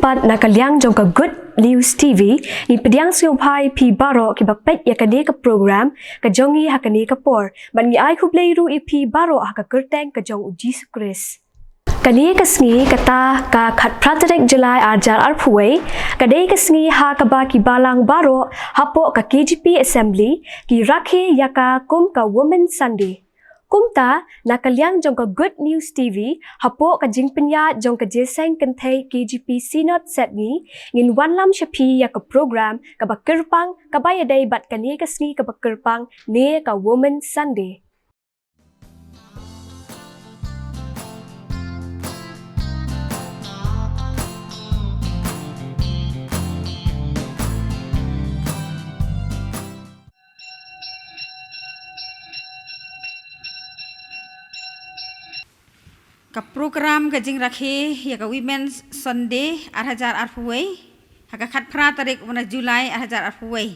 bat nakaliang jong ka Good News TV ni pediang siupai pi baro ki bakpet ya kane ka program ka jongi hakane ka por ban ngi ai khublei ru i pi baro ha ka kerteng ka jong uji sukris kani kasngi kata ka khat pratarek July arjar arpuai kadai kasngi ha ka ba ki balang baro hapo ka KGP assembly ki rakhe ya ka kum ka women Sunday kumta nakaliang jong ka Good News TV hapo ka jingpenya jong ka jeseng kenthai KGP Synod Sepni ngin wanlam shapi ya ka program ka bakirpang ka bayadai bat kani kasngi ka bakirpang ne ka women Sunday Ka program ka jing rakhe ya ka Women's Sunday 2020 haka khat pra tarik wana Julai 2020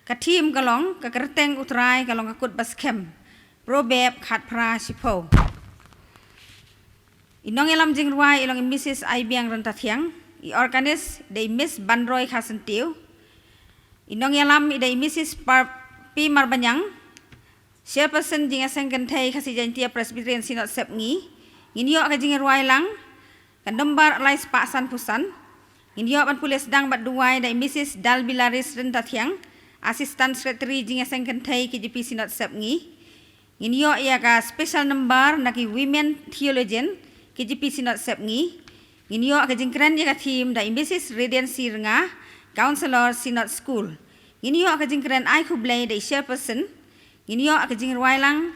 ka team kalong ka kerteng utrai kalong ka kut baskem probeb khat pra sipo inong elam jing ruai ilong Mrs. Aibiang Rantathiang I organis dei Miss Bandroy Khasentiu inong elam dei Mrs. Pi Marbanyang chairperson jing aseng kenthai khasijantia Presbyterian Synod Sepngi Inyo ka jing ruai lang kandembar alai spa san pusan inyo ban pulis dang bat duai dai Mrs. Dalbilaris Rantathiang assistant secretary jing aseng kenthai KGP Synod Sepngi inyo ya ka special number naki women theologian KGP Synod Sepngi inyo ka jing kran ya ka team dai Mrs. Radiancy Renga counselor Synod School inyo ka jing kran ai khublei dai chairperson inyo ka jing ruai lang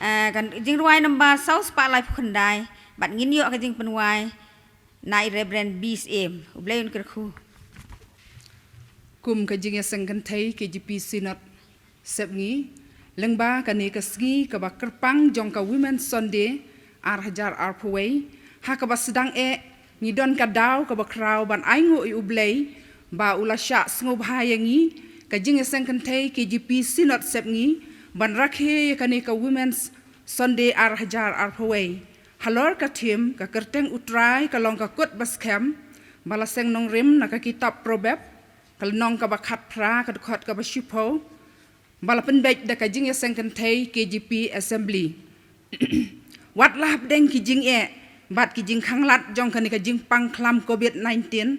kan jing ruai number South Park Life Khandai bat ngin yo ka jing penwai nai Reverend BSM ubleun kerku kum ka jing aseng kenthai KGP Synod Sepngi lengba kani ka sgi ka ba kerpang jong ka Women Sunday hajar arpway ha ka ba sedang ni don ka daw ka ba kraw ban aingo I ublei ba ulasya sngob hayangi ka jing aseng kenthai KGP Synod Sepngi ban rakhe kani ka Women's Sunday hajar arpaway halor ka team ka kerteng utrai ka long ka kut baskem balaseng nong rim na ka kitab probeb kal nong ka bakhat pra ka khot ka bashipo balapen bek da ka jing yaseng kenthai KGP assembly wat lap deng ki jing bat ki jing khanglat jong kani ka jing pangklam COVID-19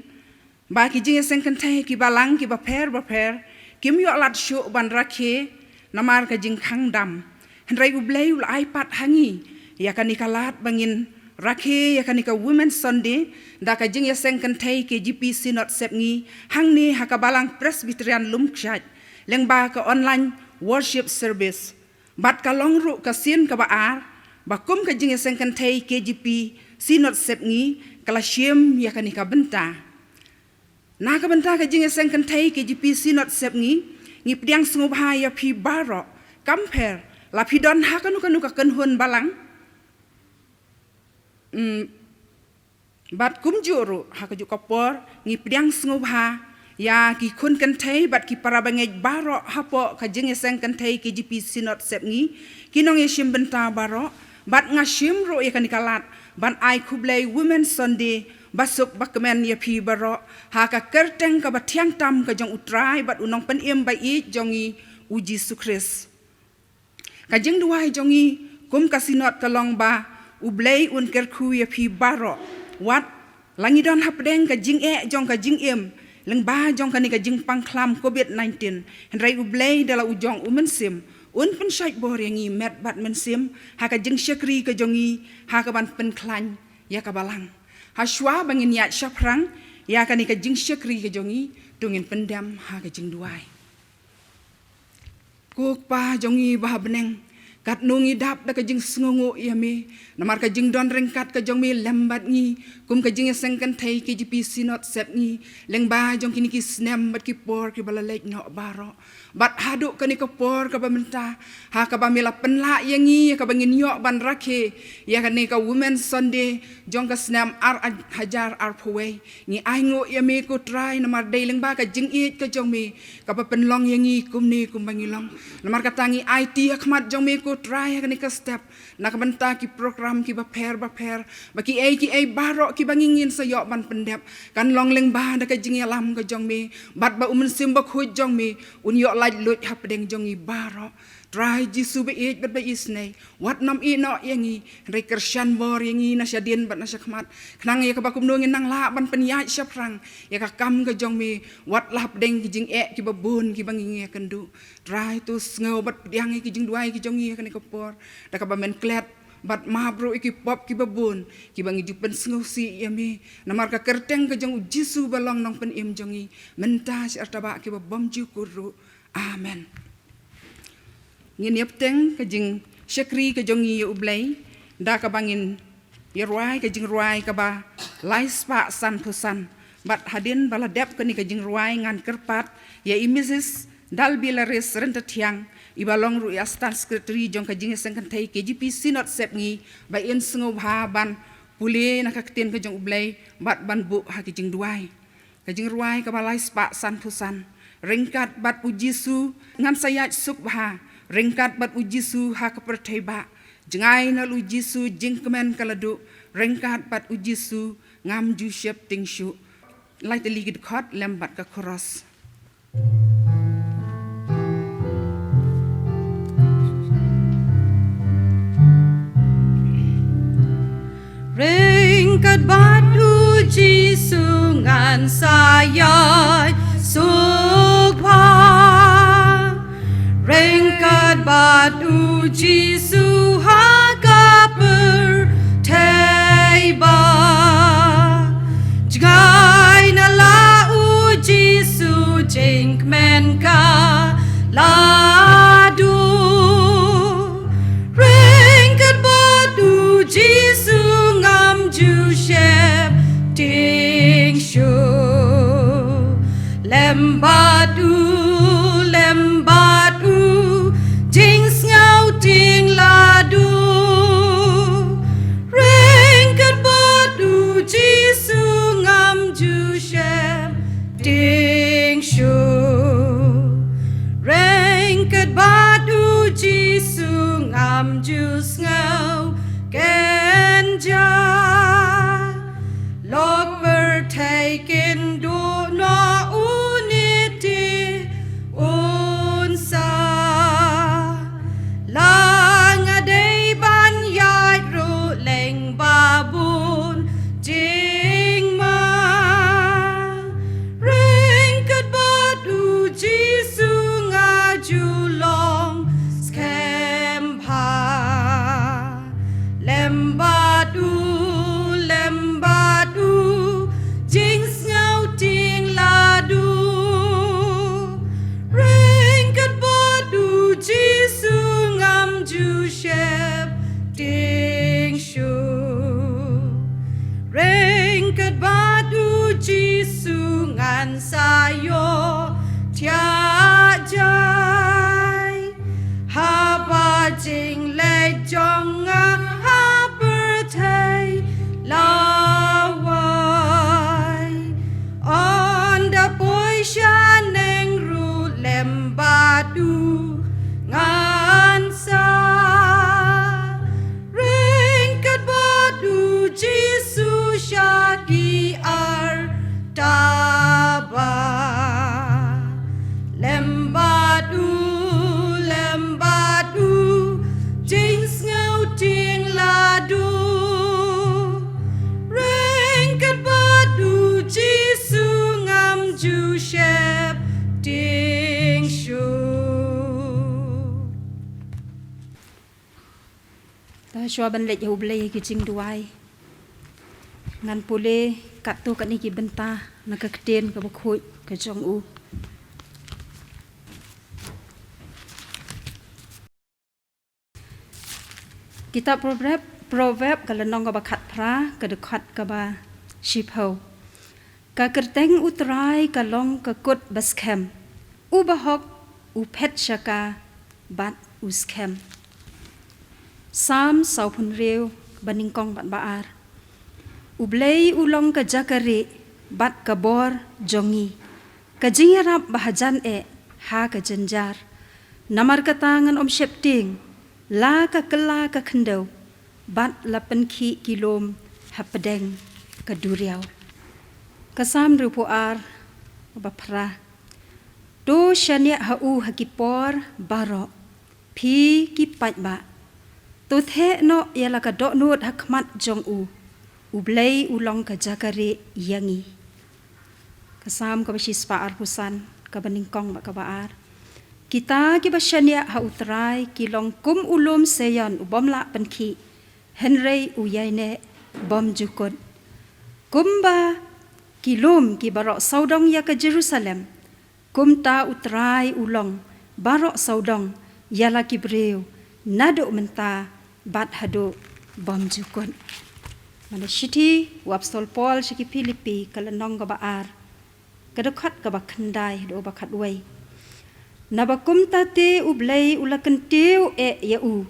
ba ki jing yaseng kenthai ki balang ki ba pher kim yo lat shu ban rakhe namar ka jing khang dam hendrai ublei ul iPad hangi ya kani kalat bangin rakhe ya kani ka Women Sunday da ka jing ya seng kenthai KGP Synod Sepngi hangni hakabalang Presbyterian Lumkshaj lengba ka online worship service bat ka longru ka sin ka baar bakum ka jing ya seng kenthai KGP Synod Sepngi kala shiem ya kani ka benta na ka benta ka jing ya seng kenthai KGP Synod Sepngi ngip diang sngubha ya pi baro kamper la pi don ha kanu ka kenhun balang bat kumjuru ha ka jukapor ngip diang sngubha ya ki kun kenthai bat ki parabangej baro hapo ka jing seng kenthai KGP Synod Sepngi kinong yeshim benta baro bat ngashim ro ya kanikalat ban ai khublei Women Sunday basuk bakmen ya pi baro ha ka kerteng ka bathiang tam ka jong utrai bat unong pen im bai I jongi uji sukris ka jing duai jongi kum ka Synod ka long ba ublei un kerku ya pi baro wat langidon hapdeng ka jing jong ka jing im leng ba jong ka ni ka jing pangklam COVID-19 hendrai ublei dala ujong umensim un pen syait bor yangi met bat mensim ha ka jing syakri ka jongi ha ka ban pen klan ya ka balang Hashwa bangin yat syaprang ya kani ka jing syakri ka jongi tungin pendam ha ka jing duai kuk pa jongi bah beneng kat nungi dap da ka jing sngongo ya me namar ka jing don rengkat ka jong me lembat ngi kum ka jing seng kenthai KGP Synod Sepngi leng ba jong kini ki snem bat ki por ki balalek no baro bat haduk kani ka por ka bamenta ha ka bamela penla yangi ka bangin yo ban rakhe ya kani ka Women Sunday jong ka snem hajar arpaway ngi aingo ya me ko try namar dei leng ba ka jing it ka jong me ka pa penlong yangi kum ni kum bangilong namar ka tangi IT khmat jong me ko try ka ni ka step nakabanta ki program ki ba pair baki ai barok ki bangingin sa yo ban pendep kan long leng ba da ka jing alam ka jong mi bat ba sim ba khu jong mi un yo lai lut hap deng jong i barok try jisu be it bat ba isne wat nam i no yangi rekershan bor yangi na syadin bat na syakmat knang ya ka ba kum nungin nang la ban penyai syaprang ya ka kam ka jong mi wat lap deng ki jing ki ba bun ki bangingi kendu try tu ngau bat diang ki jing duai ki jong i ka ni ka por da ka ba men klet bat mabro iki pop ki babun ki bangi jupen sengusi yami namar ka kerteng ka jong jisu balong nong pen im jongi mentas artaba ki babom jukuru amen ngin yepteng ka jing syakri ka jongi ublai da ka bangin yerwai ka jing ruai ka ba lais pa san pusan bat hadin bala dep ka ni ka jing ruai ngan kerpat ya imisis dal bilaris renta tiang ibalong ru astan sekretari jong ka jing sengkan thai KGP sinot sep ngi ba in sengo ha ban pule na ka kten ka jong ublai bat ban bu ha ki jing duai ka jing ruai ka balai spa san pusan ringkat bat ujisu ngan sayat suk ba ringkat bat ujisu ha ka perthai ba jengai na ujisu jing kemen kaladu ringkat bat ujisu ngam ju shep ting shu lai te ligid khot lem bat ka cross Ringkat batu Jisu ngan sayai sukha Ringkat batu Jisu haka perteba Jangai na lau Jisu jing men ka ladu Ringkat batu Jisu ju shep ting shu lembatu jing ngau ting ladu ringkat batu Jisu ngam ju shep ting shu ringkat batu Jisu ngam ju ngau kenja Lord bertaken do na unity unsa lang adai ban yai ru leng babun jing ma ringkat batu Jisu ngaju long skempa lembadu jing ngau ting ladu ringkat batu Jisu ngam ju shep ting shu ringkat batu Jisu ngan sayo tia jai haba jing le jong ha perthai lawai on the boy shaneng ru lembadu ngansa ringkat batu Jisu syaki ar taba lembadu jing ngau ting ladu ringkat batu Jisu ngam ju shep ting shu ta shwa ban lek hu blai ki jing duai ngan pule kat tu kat ni ki benta na ka kten ka bkhoi ka jong u Kitab Proverb kalau nong ka khat pra ka de khat ka ba shipho ka kerteng utrai ka long ka kut baskem u bahok u phet shaka bat uskem Sam saupun reu baning kong bat baar ublei ulong ka jakari bat ka bor jongi ka jingarap bahajan ha ka jenjar namar ka tangan om shepting la ka kela ka kendau bat la penki kilom hapedeng ka duriau kasam rupu ar bapra do shania hau hakipor baro pi ki patba to the no yala ka do nut hakmat jong ublei ulong ka jakare yangi kasam ka basi spaar pusan ka baningkong ba ka baar kita ki basyania ha utrai ki long kum ulum seyan ubom la penki henry uyaine bom jukot kumba kilum ki barok saudong ya ke Jerusalem kumta utrai ulong barok saudong yala ki breu nado menta bat hado bom jukot mana shiti wapstol Paul shiki Filipi kalenong ka baar kadakhat ka bakhandai do bakat wei nabakum tate ublei ulakan tiu yau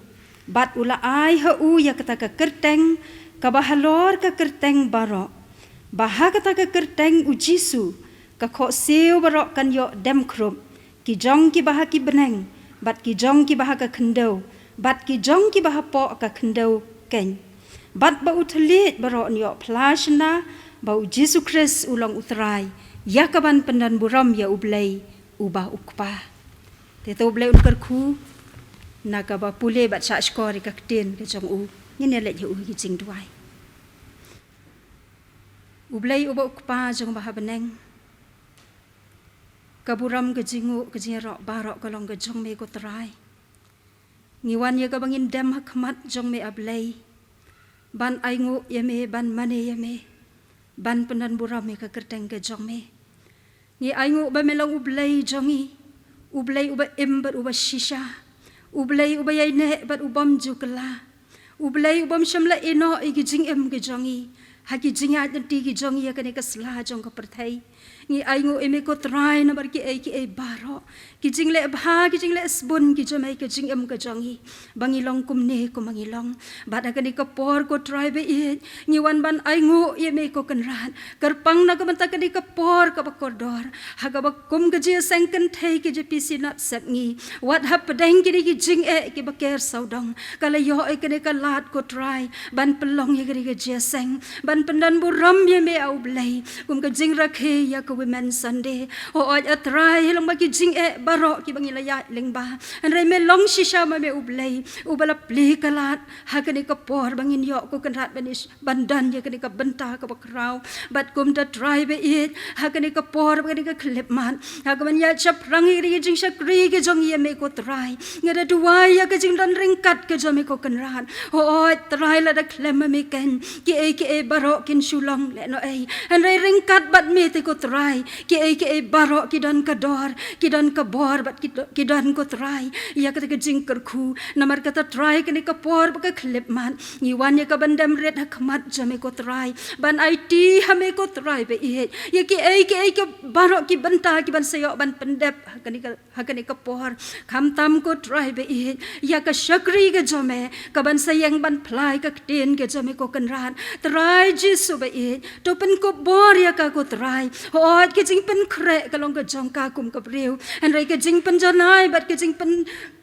bat ula ai hu ya kata ka kerteng ka bahalor ka kerteng baro baha kata ka kerteng ujisu ka kho seu baro kan yo dem krum ki jong ki baha ki beneng bat ki jong ki baha ka khendau bat ki jong ki baha po ka khendau ken bat ba utlit baro yo plashna ba ujisu Kris ulang utrai ya kaban pendan buram ya ublei ubah ukpa Teto blai unkar khu naga ba pule bat sa skori ka kten ke jong ngene le hu gi jing duai ublai uba ukpa jong ba beneng kaburam ke jingu ke jero barok kalong ke jong me ko trai ngiwan ye ka bangin dem hakmat jong me ablai ban aingu ye me ban mane ye me ban penan buram me ka kerteng ke jong me ngi aingu ba melong ublai jongi ublai uba embat uba shisha ublai uba yaine bat ubam jukla ublai ubam shamla ino igi jing ke jongi haki jinga ti ki jongi ya kane kasla jong ka perthai ngi aingu eme ko trai na bar ki e baro ki jingle bha ki jingle sbun ki jomai ke jing ke jongi bangi long kum ne ko mangi long bada kane ka por ko trai be e ngi wan ban aingu eme ko kan ran karpang na ka banta kane ka por ka bakordor haga ba kum ke je sengken thai ki je pisi not sat ngi what happened ki jing ki baker saudong kala yo e kane ka lat ko trai ban pelong ye ki je seng ban pendan buram ye me au blai kum ka jing rakhe ya ko women Sunday o atrai long bagi jing baro ki bangi laya lengba anre me long shisha ma me ublai ubala pli kalat hakani ka por bangin yo ko kanrat banis bandan ye kani ka benta ka bakrau bat kum da try be it hakani ka por bangani ka klip man hakaman ya chap rangi ri jing shakri ke jong ye me ko try ngada duai ya ka jing dan ringkat ke jome ko kanrat o try la da klem me ken ki baro kin shulong le no anre ringkat bat me te ko try ki baro ki dan kador ki dan kabor bat ki dan ko try ya kata ke jing kerku namar kata try kini ka por ba ka klip man ni wan ya ka bandam red hakmat jame ko try ban IT hame ko try be ya ki baro ki banta ki ban sayo ban pendep hakani ka por kham tam ko try be ya ka shakri ke jame ka ban sayang ban plai ka ten ke jame ko kanran try jisu be to pen ko bor ya ka ko try hot ke jing pen kre ka long ka jong ka kum ka breu and rai ke jing pen janai bat ke jing pen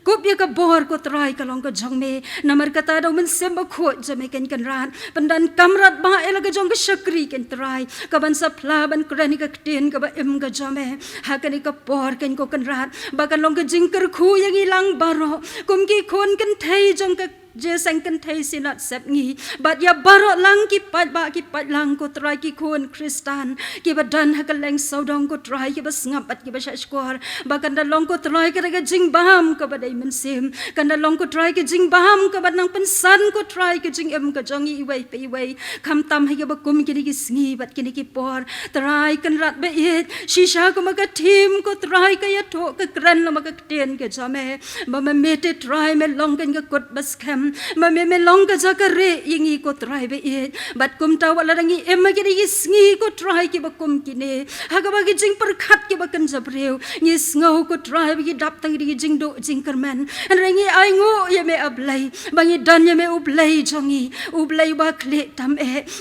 kup ya ka bor ko try ka long ka jong me namar kata do men sem ba kho jame ken kanran pandan kamrat ba ela ka jong ka shakri ken try ka ban sa pla ban krani ka ten ka ba em ka jame ha ka ni ka por ken ko kanran ba kan long ka jing ker khu yang ilang baro kum ki khon ken thai jong ka je sang kan thai sinat sep ngi bat ya baro lang ki pat lang ko try ki khon kristan ki ba dan ha ka leng saudong ko try ki ba ngap bat ki ba shashkor ba kan da long ko try ka jing baham ka ba dai men sim kan da long ko try ki jing baham ka ba nang pensan ko try ki jing em ka jongi iwai pe iwai kham tam ha ba kum ki ki sngi bat ki ki por try kan rat be it shisha ko ma ka thim ko try ka ya tho ka kran la ma ka ten ke jame ba me te try me long kan ka kot bas kham kem mame melong ka jakare ingi ko try be it bat kum ta wala rangi emma ki sngi ko try ki bakum kine haga bagi jing perkhat ki bakan jabreu ni sngo ko try bi dap tang di jing do jing kerman rangi ai ngo ye me ablai bangi dan ye me ublai jongi ublai ba kle tam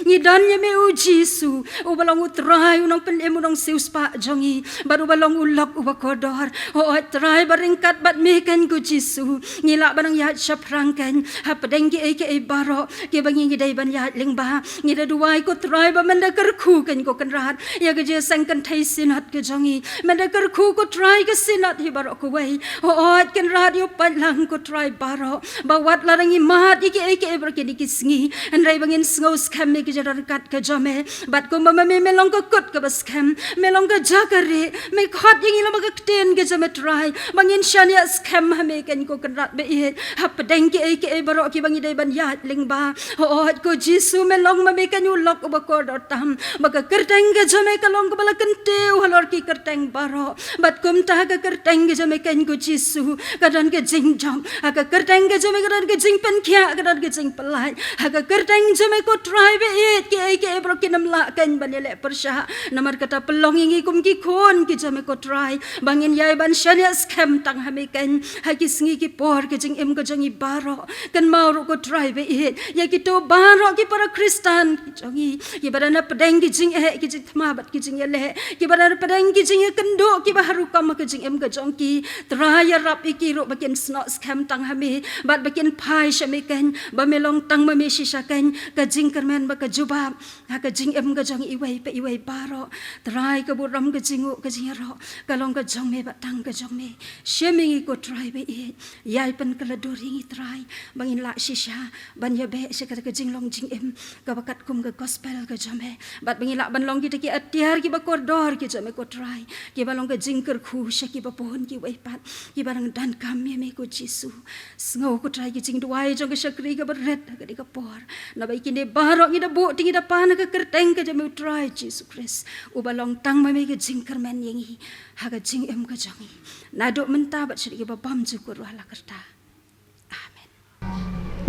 ni dan ye me u jisu u balong utrai unong pen emunong seus pa jongi baru balong ulok u bakodor o try baringkat bat me kan ku jisu ngila banang ya shaprangkan hapadeng ki eke baro ki bangi dai ban ya lingba ni da duai ko try ba manda kar khu kan ko kan rat ya ge je sang kan thai sinat ke jongi manda kar khu ko try ke sinat hi baro ko wei o kan rat yo palang ko try baro ba wat larangi mat iki eke ber ki ki sngi an rai bangin sngo scam me ki jadar kat ke jome bat ko mama me melong ko kot ke bas scam melong ka jakare me khot yingi lo mag ten ke jome try bangin shania scam ha me kan ko kan rat be it hapadeng ki eke baro ki bangi dai ban ya lingba o ko jisu melong ma me kan yu lok ba ko tam baga kerteng ke jome kalong ko bala kente halor ki kerteng baro bat kum ta ka kerteng ke jome kan ko jisu kadan ke jing jong aga kerteng ke jome kadan ke jing pen kya kadan ke jing pelai aga kerteng jome ko try be it ki eke bro ki nam la kan ban le persha namar kata pelong ingi kum ki khon ki jome ko try bangin yai ban shania scam tang ha me kan ha ki sngi ki por ke jing em ko jangi baro kan mau ko try be it ya ki to baro ki para kristan ki jangi ki barana pedeng ki jing ki jing thma bat ki jing le ki barana pedeng ki jing kendo ki baharu kam ke jing em ke jong ki try ya rap ki ro bakin snot scam tang ha me bat bakin pai shame kan ba melong tang ma me shisha kan ka jing kermen ba ka jubab ha ka jing em ke jong iwai pe iwai baro try ka buram ke jingu ke jing ro ka long ka jong me ba tang ka jong me shaming ko try be it yai pen kala doring try bangin la shisha ban ya be se ka jing long jing em ka bakat kum ka gospel ka jome bat bangin la ban long ki ki atiar ki ba koridor ki jome ko try ki balong ka jing ker khu se ki ba pohon ki wai pat ki barang dan kam me ko jisu sngo ko try ki jing duai jong ka sakri ka beret ka di ka por na bai ki ne baro ki da bo ti da pan ka kerteng ka jome try jisu Christ u balong tang me ka jing kermen yengi ha ka jing em ka jangi na do menta bat se ki ba bam ju ko ala kerta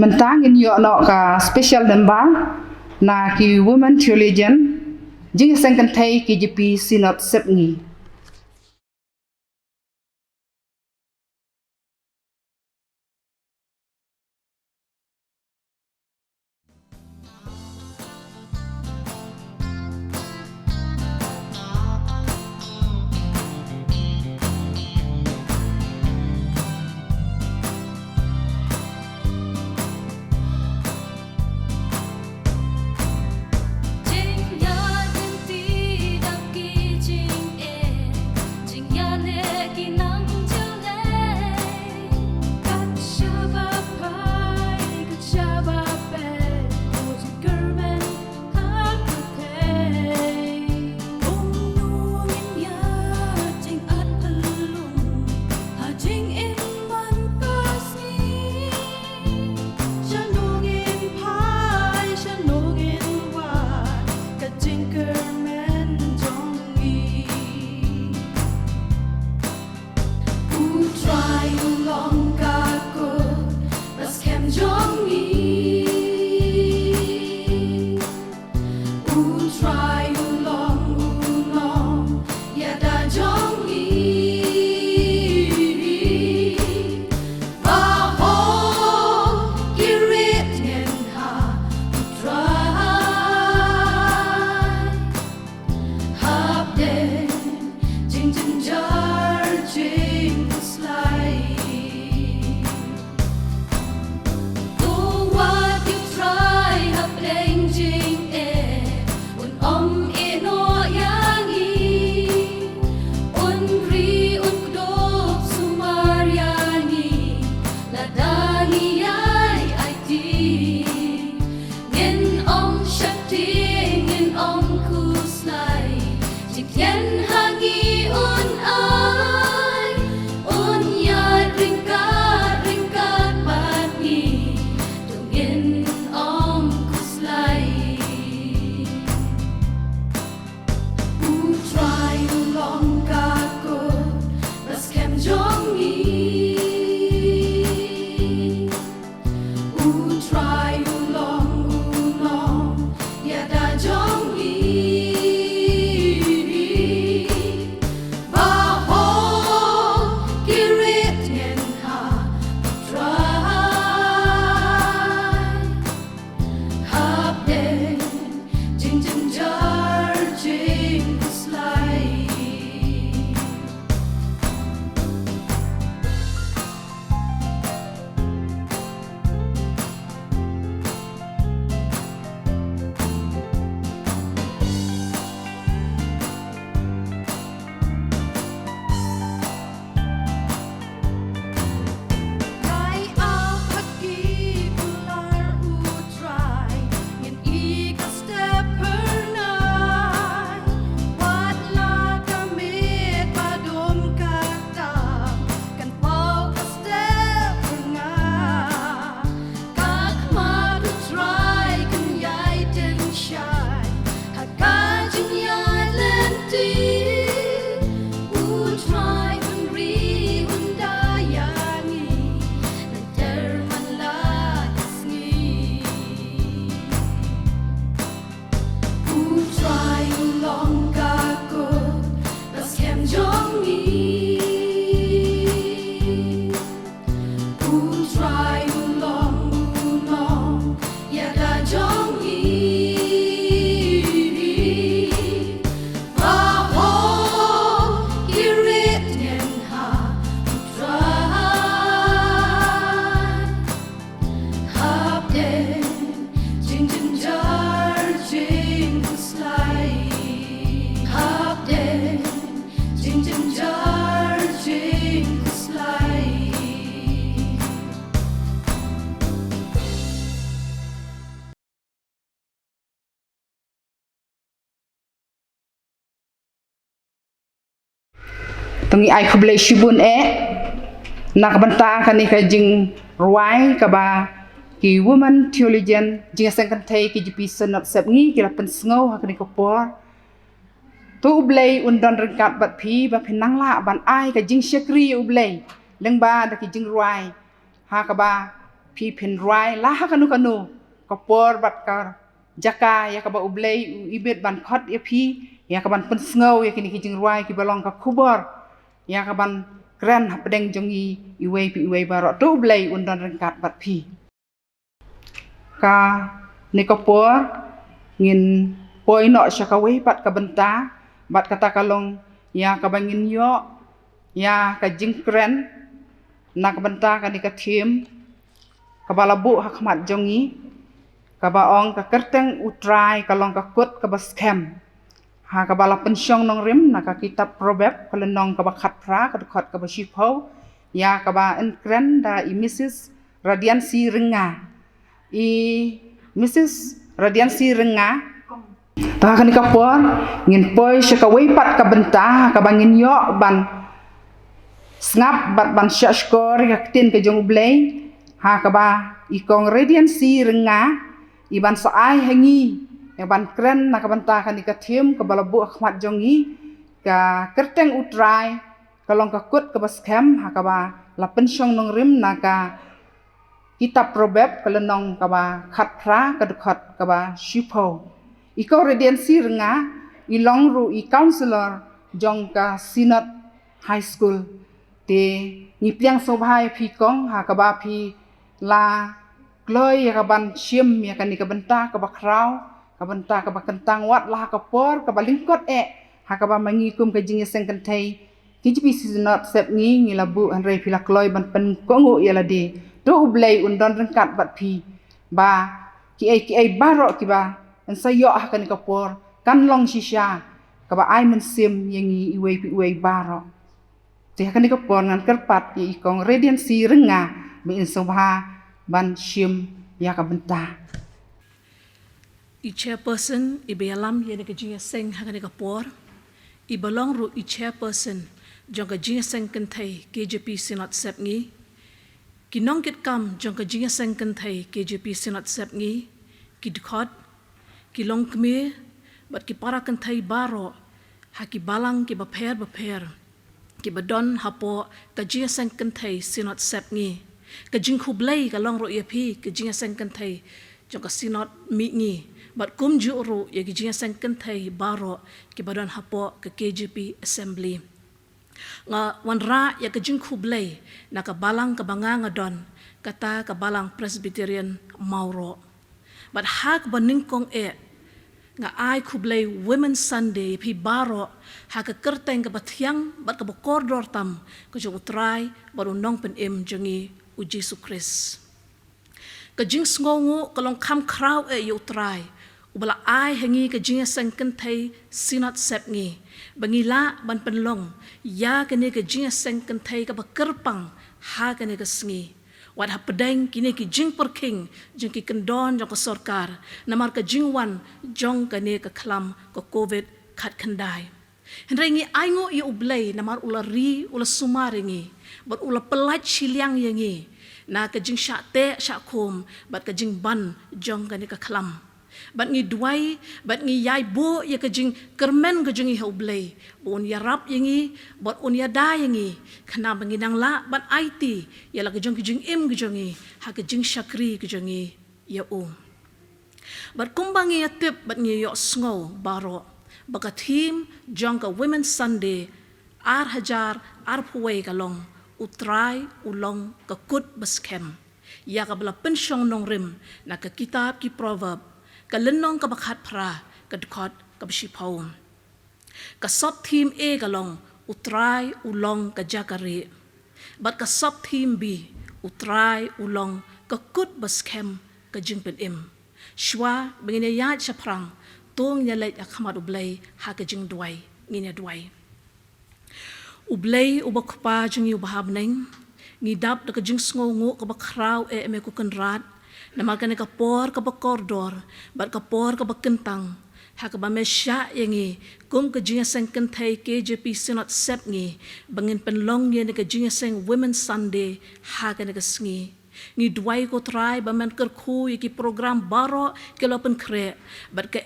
mentangin yo no ka special demba na ki women theologian jing sang kan thai ki GP Synod sep ngi Jing ya den ti dak ki jing tongi ai khublei shibun nak banta kan ni ka jing ruai ka ba ki woman theologian jing sang kan thai ki jipi sanat sep ngi ki la pen sngo ha kan ni ko por tu ublei undon rengkat bat phi ba phenang la ban ai ka jing shekri ublei leng ba da ki jing ruai ha ka ba phi phen ruai la ha kanu ko por bat ka jaka ya ka ba ublei ibet ban khot ya phi ya ka ban pen sngo ya kini ki jing ruai ki balong ka khubor ya ka ban kran pedeng jongi iwei baro tu blai undon rengkat bat phi ka nikopor ngin poi no syakawe pat ka benta bat kata kalong ya ka bangin yo ya ka jing kran nak benta ka nikathim ka balabu hakmat jongi ka baong ka kerteng utrai kalong ka kut ka baskem ha ka bala pensyong nong rim na ka kitab proverb ka lenong ka bakhat pra ka dekat ka basipau ya ka ba enkren da i Mrs. Radiansi Renga i Mrs. Radiansi Renga ta ka ni ka por ngin poi sya ka weipat ka benta ka bangin yo ban snap bat ban sya skor ka tin ka jong blei ha ka ba i kong Radiansi Renga i ban saai hangi yang ban keren nak banta kan ikathim ke balabu akhmat jongi ka kerteng utrai kalong ka kut ke baskem hakaba la pensyong nong rim naka kitab proverb kalenong ka ba khat pra ka dekhat ka ba shipo iko Radiansi Renga ilong ru i counselor jong ka Synod High School te ngipiang sobhai phi kong hakaba phi la gloi ka ban shim ya kan ka banta ka ba krau kabenta ka bakentang wat lah ka por ka balingkot ha ka ba mangikum ka jing seng kentai kijpi Synod sep ngi labu anrei pila kloi ban pen kongu yala de do ublei undon rengkat bat phi ba ki ai baro ki ba en sayo ha kan ka por kan long shisha ka ba ai mensim yangi iwei baro te ha kan ka por ngan kerpat i kong Radiansi Renga be in sobha ban shim ya ka benta I chairperson I bealam ye ne kajinga seng hanga ne kapor I belong ru I chairperson jong kajinga seng kentai KJP Synod sep ngi ki nong kit kam jong kajinga seng kentai KJP Synod sep ngi ki dkhot ki long kme bat ki para kentai baro ha ki balang ki baper ki badon hapo kajinga seng kentai Synod sep ngi kajing khublei ka long ru ye phi kajinga seng kentai jong ka Synod mi ngi bat kum juru ya ki jinga sang kentai baro ki badan hapo ke KJP Assembly nga wanra ya ke jing khublei na ka balang ka banga ngadon kata ka balang Presbyterian Mauro bat hak baningkong nga ai khublei Women's Sunday pi baro ha ka kerteng ka bathyang bat ka bokordor tam ka jong utrai baru nong pen jongi u Jesu Kris ka jing sngongu kalong kam kraw yu utrai ubala ai hangi ka jinga sang kentai Synod sep ngi bangila ban penlong ya kene ka jinga sang kentai ka bakerpang ha kene ka sngi wat ha pedeng kini ki jing perking jing ki kendon jong ka sarkar namar ka jingwan jong kene ka klam ka covid khat khandai hendrengi aingo i ublei namar ulari ula sumaringi bat ula pelat siliang yangi na ka jing sha te sha khom bat ka jing ban jong kene ka klam bat ngi duai bat ngi yai bo ya ka jing kermen ka jing i hoblei bon ya rap yangi bat on ya da yangi khana bangi nang la bat IT ya la ka jing im ka jing ha ka jing shakri ka jing ya bat kumbangi ya tip bat ngi yo sngo baro baka team jong ka Women's Sunday hajar puwei ka long utrai ulong ka kut baskem ya ka bala pensyong nong rim na ka kitab ki proverb ka lenong ka bakhat pra ka dkhot ka bishipau ka sop team ka long utrai ulong ka jakari bat ka sop team B utrai ulong ka kut baskem ka jingpen shwa bengine ya chaprang tong ya leit akhmat ublei ha ka jing duai ngine duai ublei ubakpa jingi ubahab neng ngidap da ka jing sngongo ka bakraw me ku kanrat namal ka kapor ka bakordor bat kapor ka bakentang hak ba mesya yangi kum ke jinga seng kentai KJP Synod sep ngi bangin penlong ye ne ke jinga seng Women's Sunday hak ne ke sngi ngi duai ko try ba men ker khu ki program baro ke lo pen kre bat ke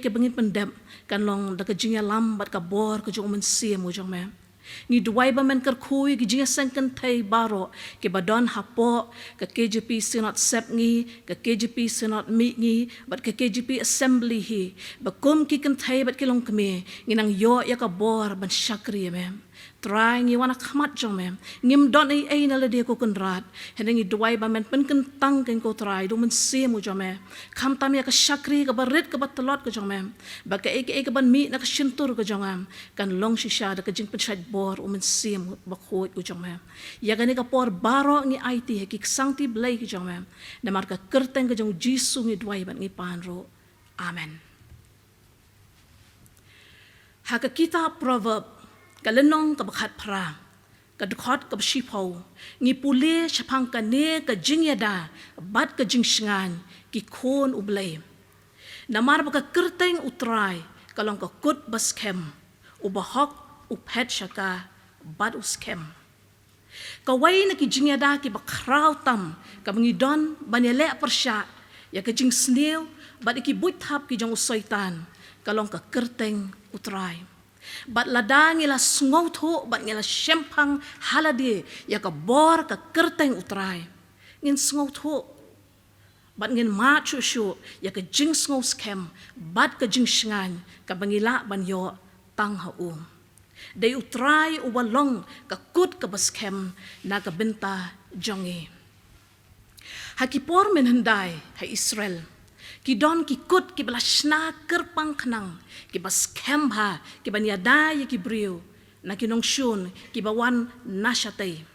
ke bangin pendam kan long da ke jinga lam bat ka bor ke jong men sim mo jong me ni duai ba men ker khui ki jinga sang kan thai baro ke badon hapo ke KJP Synod sep ngi ke KJP Synod mi ngi bat ke KJP assembly hi ba kum ki kan thai bat ke long kme nginang yo ya ka bor ban shakri mem try ngi wana khamat jong mem ngim don ai na le de ko kun rat hengi duai ba men pen kan tang kan ko try do men se mu jong me kham tam ya ka shakri ka barit ka batlot ka jong mem ba ke ke ban mi na ka shintur ka jong am kan long shisha da ka jing pen bor men sim ba khoi ku jong mem ya gani ka por baro ngi IT he ki sangti blai ki jong mem na mar ka kerteng ka jong jisu ngi duai ban ngi panro amen ha ka kita proverb ka lenong ka bakhat pra ka dkhot ka shipho ngi pule chapang ka ne ka jingyada bat ka jingsngan ki khon ublai na mar ba ka kerteng utrai ka long ka kut baskem ubahok uphet shaka bat uskem kawai na ki jingyada ki bakraw tam ka mangidon banele persya ya ka jing sneu bat ki buithap ki jong soitan kalong ka kerteng utrai bat ladang ila sngau tho bat ngila shempang halade ya ka bor ka kerteng utrai ngin sngau tho bat ngin ma chu shu ya ka jing sngau skem bat ka jing shngan ka bangila ban yo tang ha dei utrai ubalong ka kut ka baskem na ka benta jongi hakipor men handai ha Israel ki don ki kut ki blashna kerpang khnang ki baskem ha ki baniada ye ki brio na ki nong shun ki bawan nashatei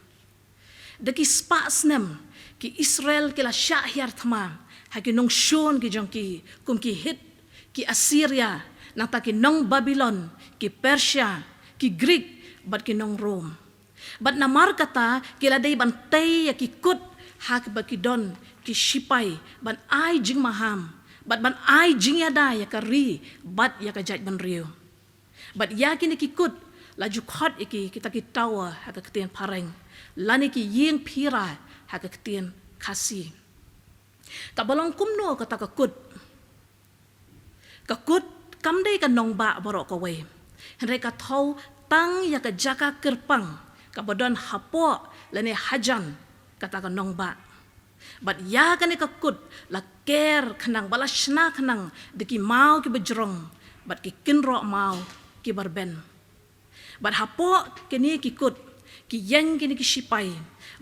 de ki spa snem ki Israel ki la shahyar thma ha ki nong shun ki jongki kum ki hit ki Assyria na ta ki nong Babylon ki Persia ki Greek bat ki nong Rome bat na markata ki la dei bantay ya ki kut hak ba ki don ki shipai ban ai jing maham bat ban ai jing yada ya ka ri bat ya ka jaj ban riu bat ya ki ni ki kut la ju khot iki kita ki tawa ha ka ktien pareng lani ki ying phira ha ka ktien khasi ka balong kumno ka ta ka kut kam dei ka nong ba baro ka we henre ka thau tang ya ka jaka kerpang ka bodon hapo lane hajan kata ka nong ba bat ya ka ni ka kut la ker khnang bala shna khnang de ki mau ki bejrong bat ki kinro mau ki barben bat hapo ke ni ki kut ki yang ki ni ki shipai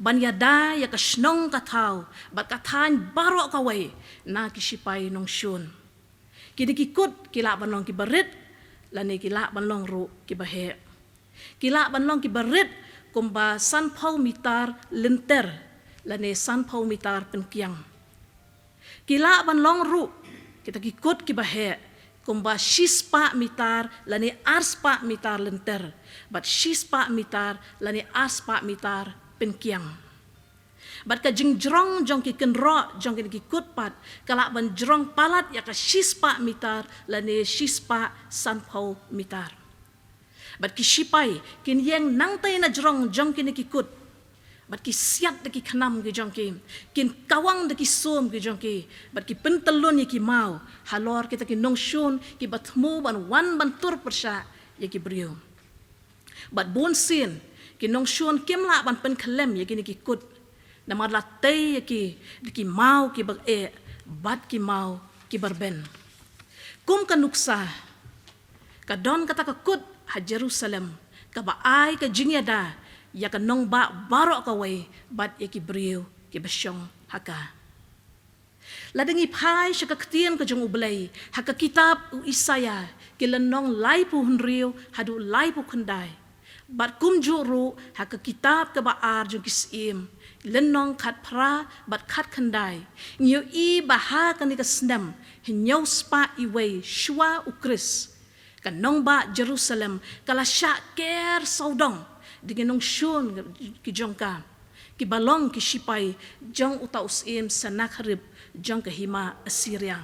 ban ya da ya ka shnong ka thau bat ka than baro ka we na ki shipai nong shun ki ni ki kut ki la ban long ki barit la ne ki la ban long ru ki bahe ki la ban long ki barit kumba san phau mitar lenter la ne san phau mitar penkiang kila ban long ru kita kikut ki bahe kumba shispa mitar la ne arspa mitar lenter bat shispa mitar la ne arspa mitar penkiang bat ka jingjrong jong ki kenro jong ki kikut pat kala ban jrong palat ya ka shispa mitar la ne shispa san phau mitar bat ki shipai kin yeng nang tay na jrong jong ki kikut bat ki siat de ki khnam ki jong ki kin kawang de ki som ki jong ki bat ki pentelun ye ki mau halor kita ki nong shun ki bat mu ban wan ban tur persya ye ki brio bat bon sin ki nong shun kim la ban pen khlem ye ki kikut na mar la tay ye ki de ki mau ki bag e bat ki mau ki barben kum ka nuksa ka don kata ka kut ha Jerusalem ka ba ai ka jingyada ya ka nong ba baro ka way bat ya ki brio ki basyong haka ladengi phai sha ka ktien ka jong ublay haka kitab u Isaya ki lanong lai pu hunrio hadu lai pu khandai bat kum juru haka kitab ka ba ar jong kisim lenong khat phra bat khat khandai nyu i ba ha ka ni ka snam hinyo spa i way shwa u Kris kan nong ba Jerusalem kala sha ker saudong dengan nong shun ki jongka ki balong ki shipai jong uta usim sanak harib jong ka hima Assyria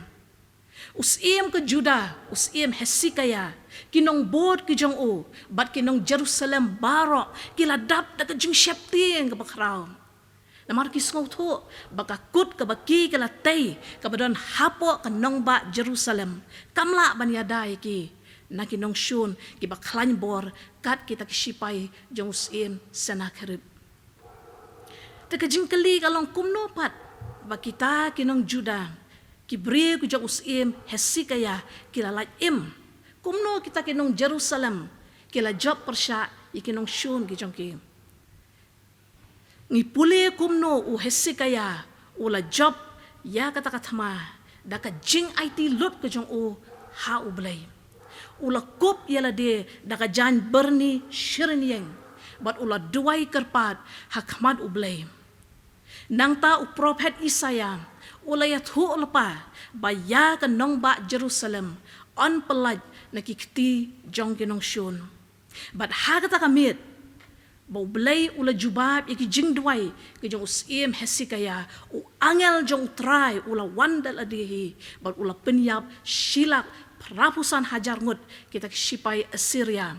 Usim ke Juda, usim Hesikaya, kinong bod ki jong o, bat kinong Jerusalem baro, kiladap da ka jing syepting ka bakraw. Namar ki sngau tho, baka kut ka baki ka latay, ka badon hapo ka nong ba Jerusalem, kamla banyadai ki, na kinong syun, ki baklan bor, kat kita kisipay jong usim Sennacherib. Da ka jing kali kalong kumno pat, bakita kinong Juda, kibri ku jong usim Hesikaya kilalat im kumno kita kinong Jerusalem kila job persya ikinong syun ki jong ki ngipuli kumno u Hesikaya ula job ya kata katama da ka jing IT lut ku jong u ha ublay ula kup yala de da ka jan berni shirin yang bat ula duai kerpat hakmat ublay nang ta u prophet Isaya ulayat hu lepa baya ka nong ba Jerusalem on pelaj na kikti jong kinong syun but hagata kamit bau belay ula jubab iki jing duai ki jong usim Hesikaya u angel jong try ula wandal adihi but ula penyap silak perapusan hajar ngut kita kisipay Assyria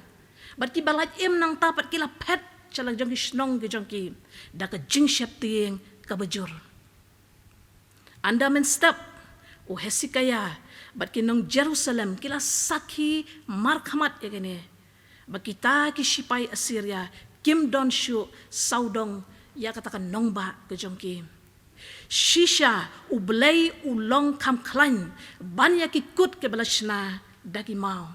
but ki balaj im nang tapat kila pet chalang jong kisnong ki jong ki da ka jing syapting ka bajur Anda menstep o Hesikaya bat kinong Jerusalem kila sakhi markhamat egene bakita ki sipay Assyria kim don shu saudong ya katakan nongba kejongki shisha ublay ulong kam klan ban ya ki kut ke balashna dagi mau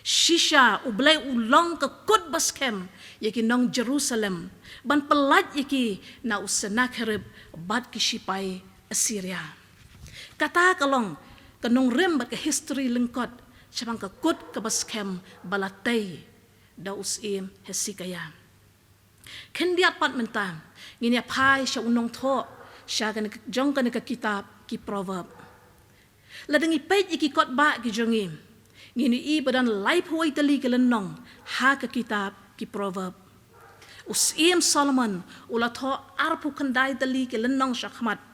shisha ublay ulong ke kut baskem ya ki nong Jerusalem ban pelat ya ki na Sennacherib bat ki sipay Assyria. Kata kalong kanong rem bat ke history lengkot sabang ka kut ka baskem balatay da usim Hesikaya. Kendiat pat mentang ngini apai sya unong tho sya kan jong kan ka kitab ki proverb. Ladangi page iki kot ba ki jongi ngini i badan life huai tali kelenong ha ka kitab ki proverb. Usim Solomon ula tho arpu kendai tali kelenong syakmat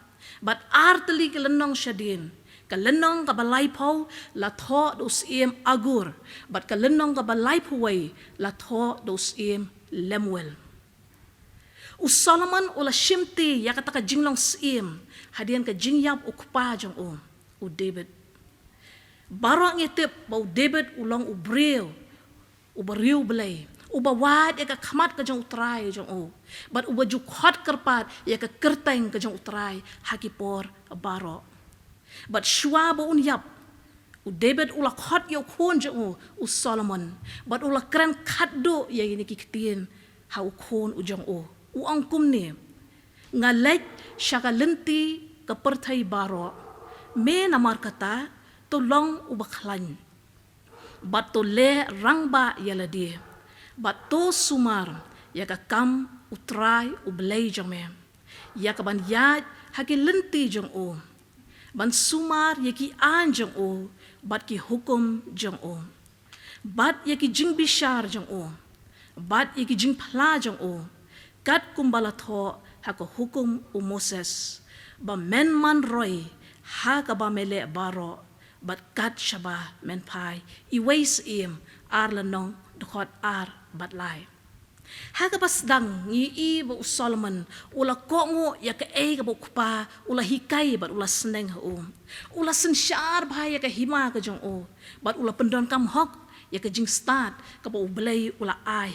but arteli kelenong syadin kelenong ka balai pau la tho dos im agur but kelenong ka balai puway la tho dos im Lemuel Solomon ula shimti ya kata ka jinglong sim hadian ka jingyap ukpa jong u David barang itip bau David ulong ubril ubariu belay ubawad ya ka khamat ka jong utray jong but uba jukhot kerpat ya ka kerteng ka jong utray hakipor baro but shwa ba unyap u David ula khot yo khon jong u Solomon but ula kran khaddo ya ini kiktin ha u khon u jong u angkum ni ngalek syaka lenti ka perthai baro me namar kata tolong ubaklan but to le rangba yaladi but to sumar ya ka kam utray ublay jong me ya ka ban yad haki lenti jong ban sumar ya ki an jong bat ki hukum jong bat ya ki jing bishar jong bat ya ki jing phla jong kat kumbala tho haka hukum Moses ba men man roy haka ba mele baro bat kat shaba men pai I ways im ar lanong dkhot ar batlay haga pasdang i ba Solomon ula kongo ya ka ka bukpa ula hikai bat ula sneng ula sensyar bhai ya ka hima ka jong bat ula pendon kam hok ya ka jing start ka ba ublay ula ai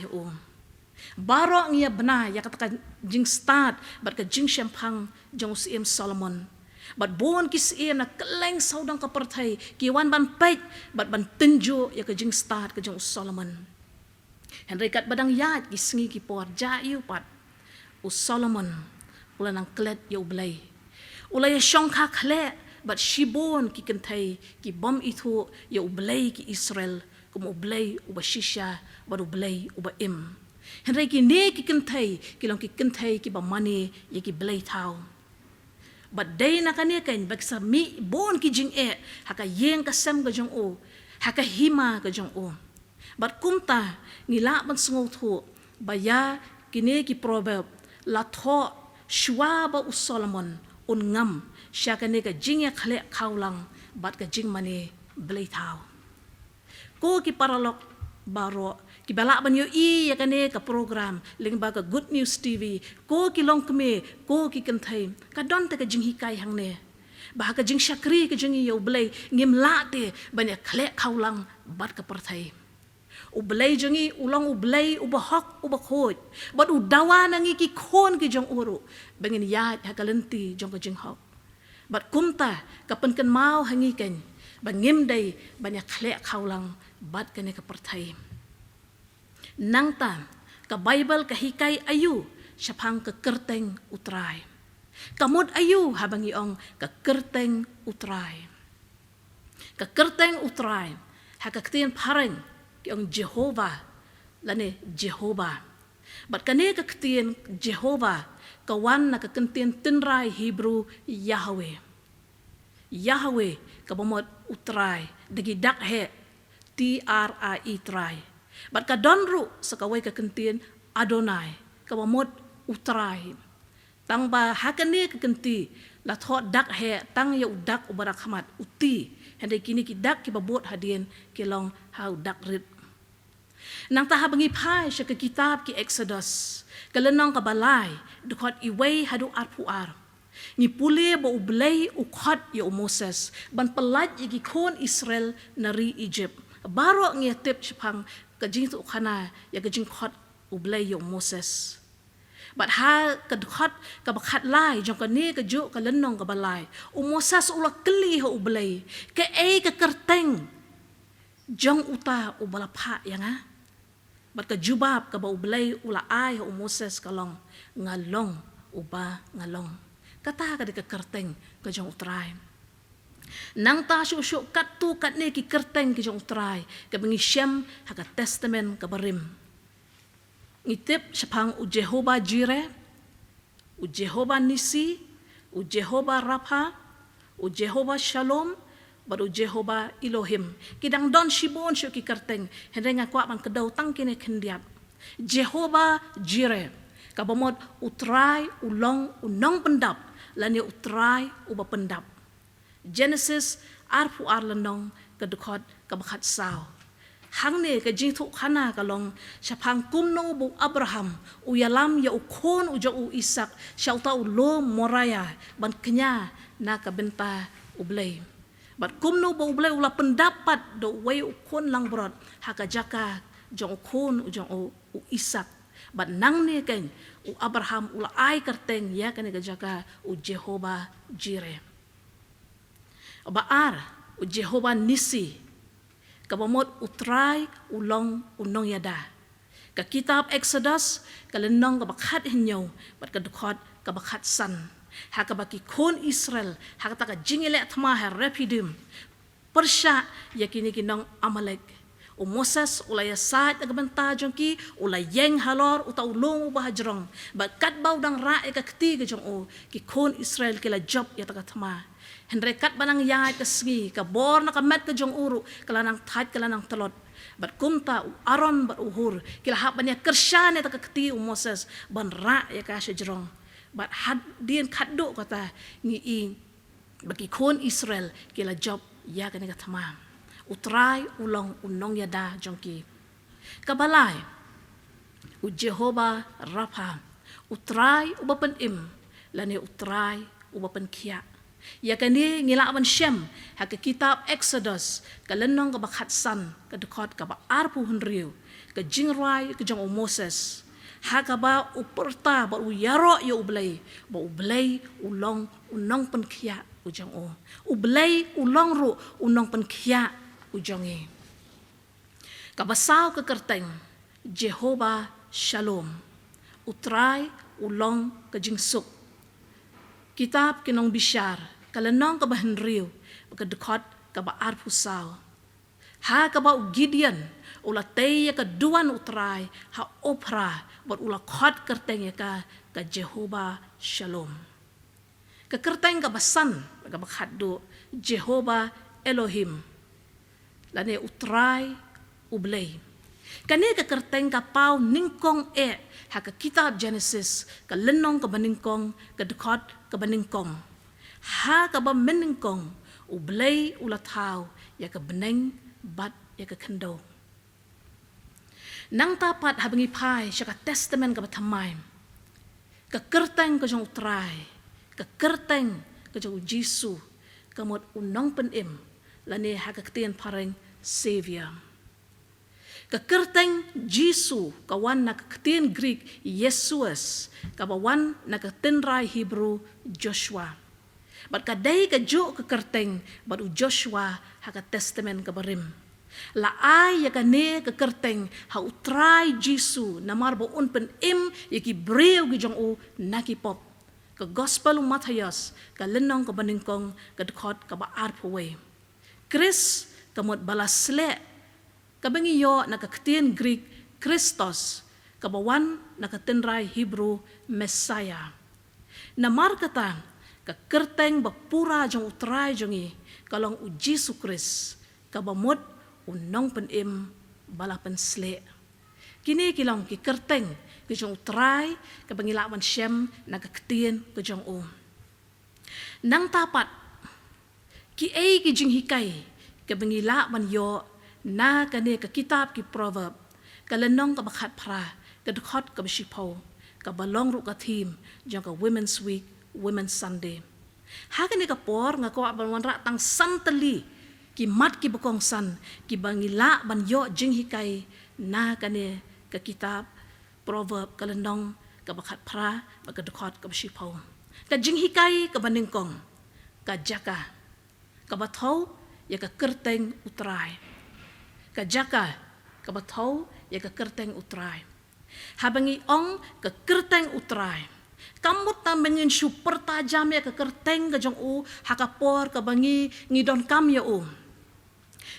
baro ngia bna ya ka jing start bat ka jing shampang jong sim Solomon bat bon kis na keleng saudang ka perthai ki wan ban pait bat ban tenjo ya ka jing start ka jong Solomon Henry kat badang yat kisngi ki por jayu pat Solomon ula nang klet yo blay ula ya shongka khle but shibon ki kentai ki bom itu yo blay ki Israel kum blay uba shisha baru blay uba im Henry ki ne ki kentai ki long ki kentai ki ba mani ye ki blay tau but day na kanya kan baksa mi bon ki jing haka yeng ka sem ka jong haka hima ka jong but kumta ngila ban sngol thu baya kini ki proverb la tho shwa ba Solomon un ngam sya kane ka jing ya khle khawlang bat ka jing mani belai tau. Ko ki paralok baro ki bala ban yo ya kane ka program lingba ka Good News TV ko ki long kme ko ki kenthai ka don te ka jing hikai hang ne bah ka jing syakri ka jing yo belai ngim la te banyak khlek khaulang bat ka parthai u belai jingi ulang u belai u bahak u bakhoj bat u dawa nangi ki khon ki jong uru bangin ya ha kalenti jong ka jing hok bat kumta ka penken mau hangi ken bangim dai banyak khlek khaulang bat kane ka parthai nang tam ka Bible ka hikai ayu syapang ka kerteng utrai kamod ayu habang iong ka kerteng utrai ha ka ktien pareng kiong Jehovah lane Jehovah bat kane ka ktien Jehovah kawan na ka kentien tinrai Hebrew Yahweh ka bomot utrai dagi dak he TRI try bat ka donru sakawai ka kentien Adonai ka bomot utrai tang ba hakane ka kenti la thot dak he tang ya udak ubarak hamat uti hande kini ki dak ki babot hadien ki long hau dak rit nang ta habangi phai sya ka kitab ki Exodus kalenong ka balai dukot iway hadu arpuar ni puli bo ublay ukhat ya Moses ban pelat igi kon Israel nari Egypt baro ngi tip chapang kajing tu khana ya kajing khat ublay ya Moses bat ha kadkhat ka bakhat lai jong ka ne ka jo ka lenong ka balai Moses ula kli ho ublay ka ka kerteng jong uta ubala pha yang bat ka jubab ka ba ublay ula ai ho Moses kalong ngalong uba ngalong kata ka di ka kerteng ka jong utrai nang ta syu kat tu kat ne ki kerteng ki jong utrai ka bengi syam ha ka testament ka barim ngitip syapang u Jehovah Jireh u Jehovah Nisi u Jehovah Rapha u Jehovah Shalom baru Jehovah Elohim kidang don shibon syu ki kerteng hendenga kwa man kedau tang kine kendiap Jehovah Jireh ka bomot utrai ulong unong pendap lani utrai uba pendap Genesis arpu arlanong kedukot kabakhat saw hang ne ka jingthu khana kalong syapang kumno bu Abraham uyalam ya ukon uja u Isak syauta ulo moraya ban kenya na ka benta ublay bat kumno bu ublay ula pendapat do way ukon lang brod haka jaka jong ukon ujong u Isak bat nang ne ken u Abraham ula ai kerteng ya kan ka jaka u Jehovah Jireh baar u Jehovah Nisi kabamot utrai ulong unong yada ka kitab Exodus kalenong kabakhat hinyo bat kadukot kabakhat san ha kabaki kon Israel ha ka jingile thma ha repidim persya yakini kinong Amalek o Moses ulaya saat agbanta jongki ulay yeng halor uta ulong bahajrong bat katbaw dang ra ka kti jong o ki kon Israel kila job ya tagatma henrekat banang yai kasgi ka bor na kamet ka jong uru kalanang tat kalanang telot bat kumta Aaron bat uhur kila hap banya kersyane ta kakti Moses ban ra ya ka sjrong bat had dien khaddo kata ngi bagi kon Israel kila job ya ka tamam utrai ulong unong yada jongki kabalai u Jehovah Rapha utrai ubapen lani utrai ubapen kia ya kani ngilawan syam ha ka kitab Exodus kalenong ka bakhat san ka dekot ka ba arpu hunriu ka jingrai ka jong Moses ha ka ba uperta ba uyaro ya ublay ulong unong penkhia ujong ublay ulong ru unong penkhia ujongi ka basaw ka kerteng Jehovah Shalom utrai ulong ka jingsuk kitab kinong bisyar kalenong kabahan riu kadukot kaba arpusaw ha kaba Gideon ula teya kaduan utray ha opra bat ula khot kerteng ya ka Jehovah Shalom ka kerteng kabasan kabakhat do Jehovah Elohim lane utray ublay kani ka kerteng ka pau ningkong ha ka kitab Genesis ka lenong ka baningkong ka dekot ka baningkong ha ka ba meningkong ublay ulathaw ya ka beneng bat ya ka kendo. Nang tapat habangi pai siya ka testament ka batamay. Ka kerteng ka jong utray, ka kerteng ka jong Jisu, kamot unong penim lani hakaktian pareng Savior. Kakerteng Jisu kawan nakaktian Greek Yesus, kawan nakatinray Hebrew Joshua. Bat kadai ka jo kakerteng bat u Joshua haka testament kabarim. Laay ya kane kakerteng ha utray Jisu namar bo un penim yaki breu gijong u nakipop. Ka gospel Matthias ka lenong ka baningkong ka dekot ka baar puwe. Chris kamot balasle kabangiyo nakaktian Greek Christos kabawan nakatinray Hebrew Messiah. Namar kata ka kerteng bapura jong utray jongi kalong u Jesus Christ kabamot unong penim balapan sle. Kini kilong ki kerteng ki jong utray kabangilawan siyem nakaktian ka jong u. Nang tapat ki ay ki jing hikay kabangilawan yo na kani ka kitab ki proverb kalenong ka bakhat pra ka dekot ka basipaw ka balong ru ka theme jong ka Women's Week, Women's Sunday. Hakani ka por nga ko aban ra tang santali ki mat ki bakong san ki bangila ban yo jing hikay na kani ka kitab proverb kalenong ka bakhat pra ka dekot ka basipaw. Ka jing hikay ka baningkong ka jaka ka bathaw ya ka kerteng utray. Kajaka kabathaw ya ka kerteng utray. Habangi ong ka kerteng utray. Kamot na mengin super tajam ya ka kerteng ka jong u hakapor ka bangi ngidon kam ya u.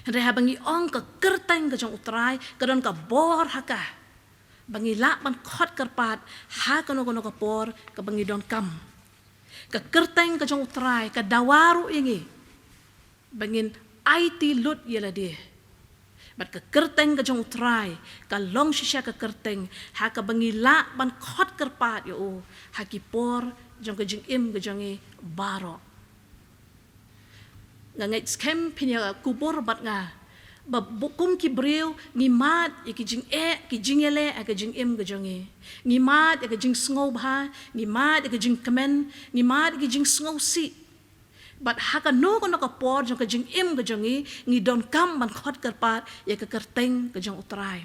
Hendre habangi ong ka kerteng ka jong utray kadon ka bor haka. Bangi lakman khot karpat ha kano ka por ka bangi don kam. Ka kerteng ka jong utray ka dawaru ingi. Bangin IT lut yela dia. Bat ka kerteng ka jong utray ka long shisha ka kerteng ha ka bangila ban khot kerpat yo ha ki por jong ka jing im ka jongi baro nga ngai skem pinya kubur bat nga ba bukum ki breu ni mat ki jing ki jingele ka jing im ka jongi ni mat ka jing sngow bha ni mat ka jing kemen ni mat ki jing sngow si. But haka no kono ka por jong ka jing im ka jongi ngi don kam ban khot karpat ya ka kerteng ka jong utray.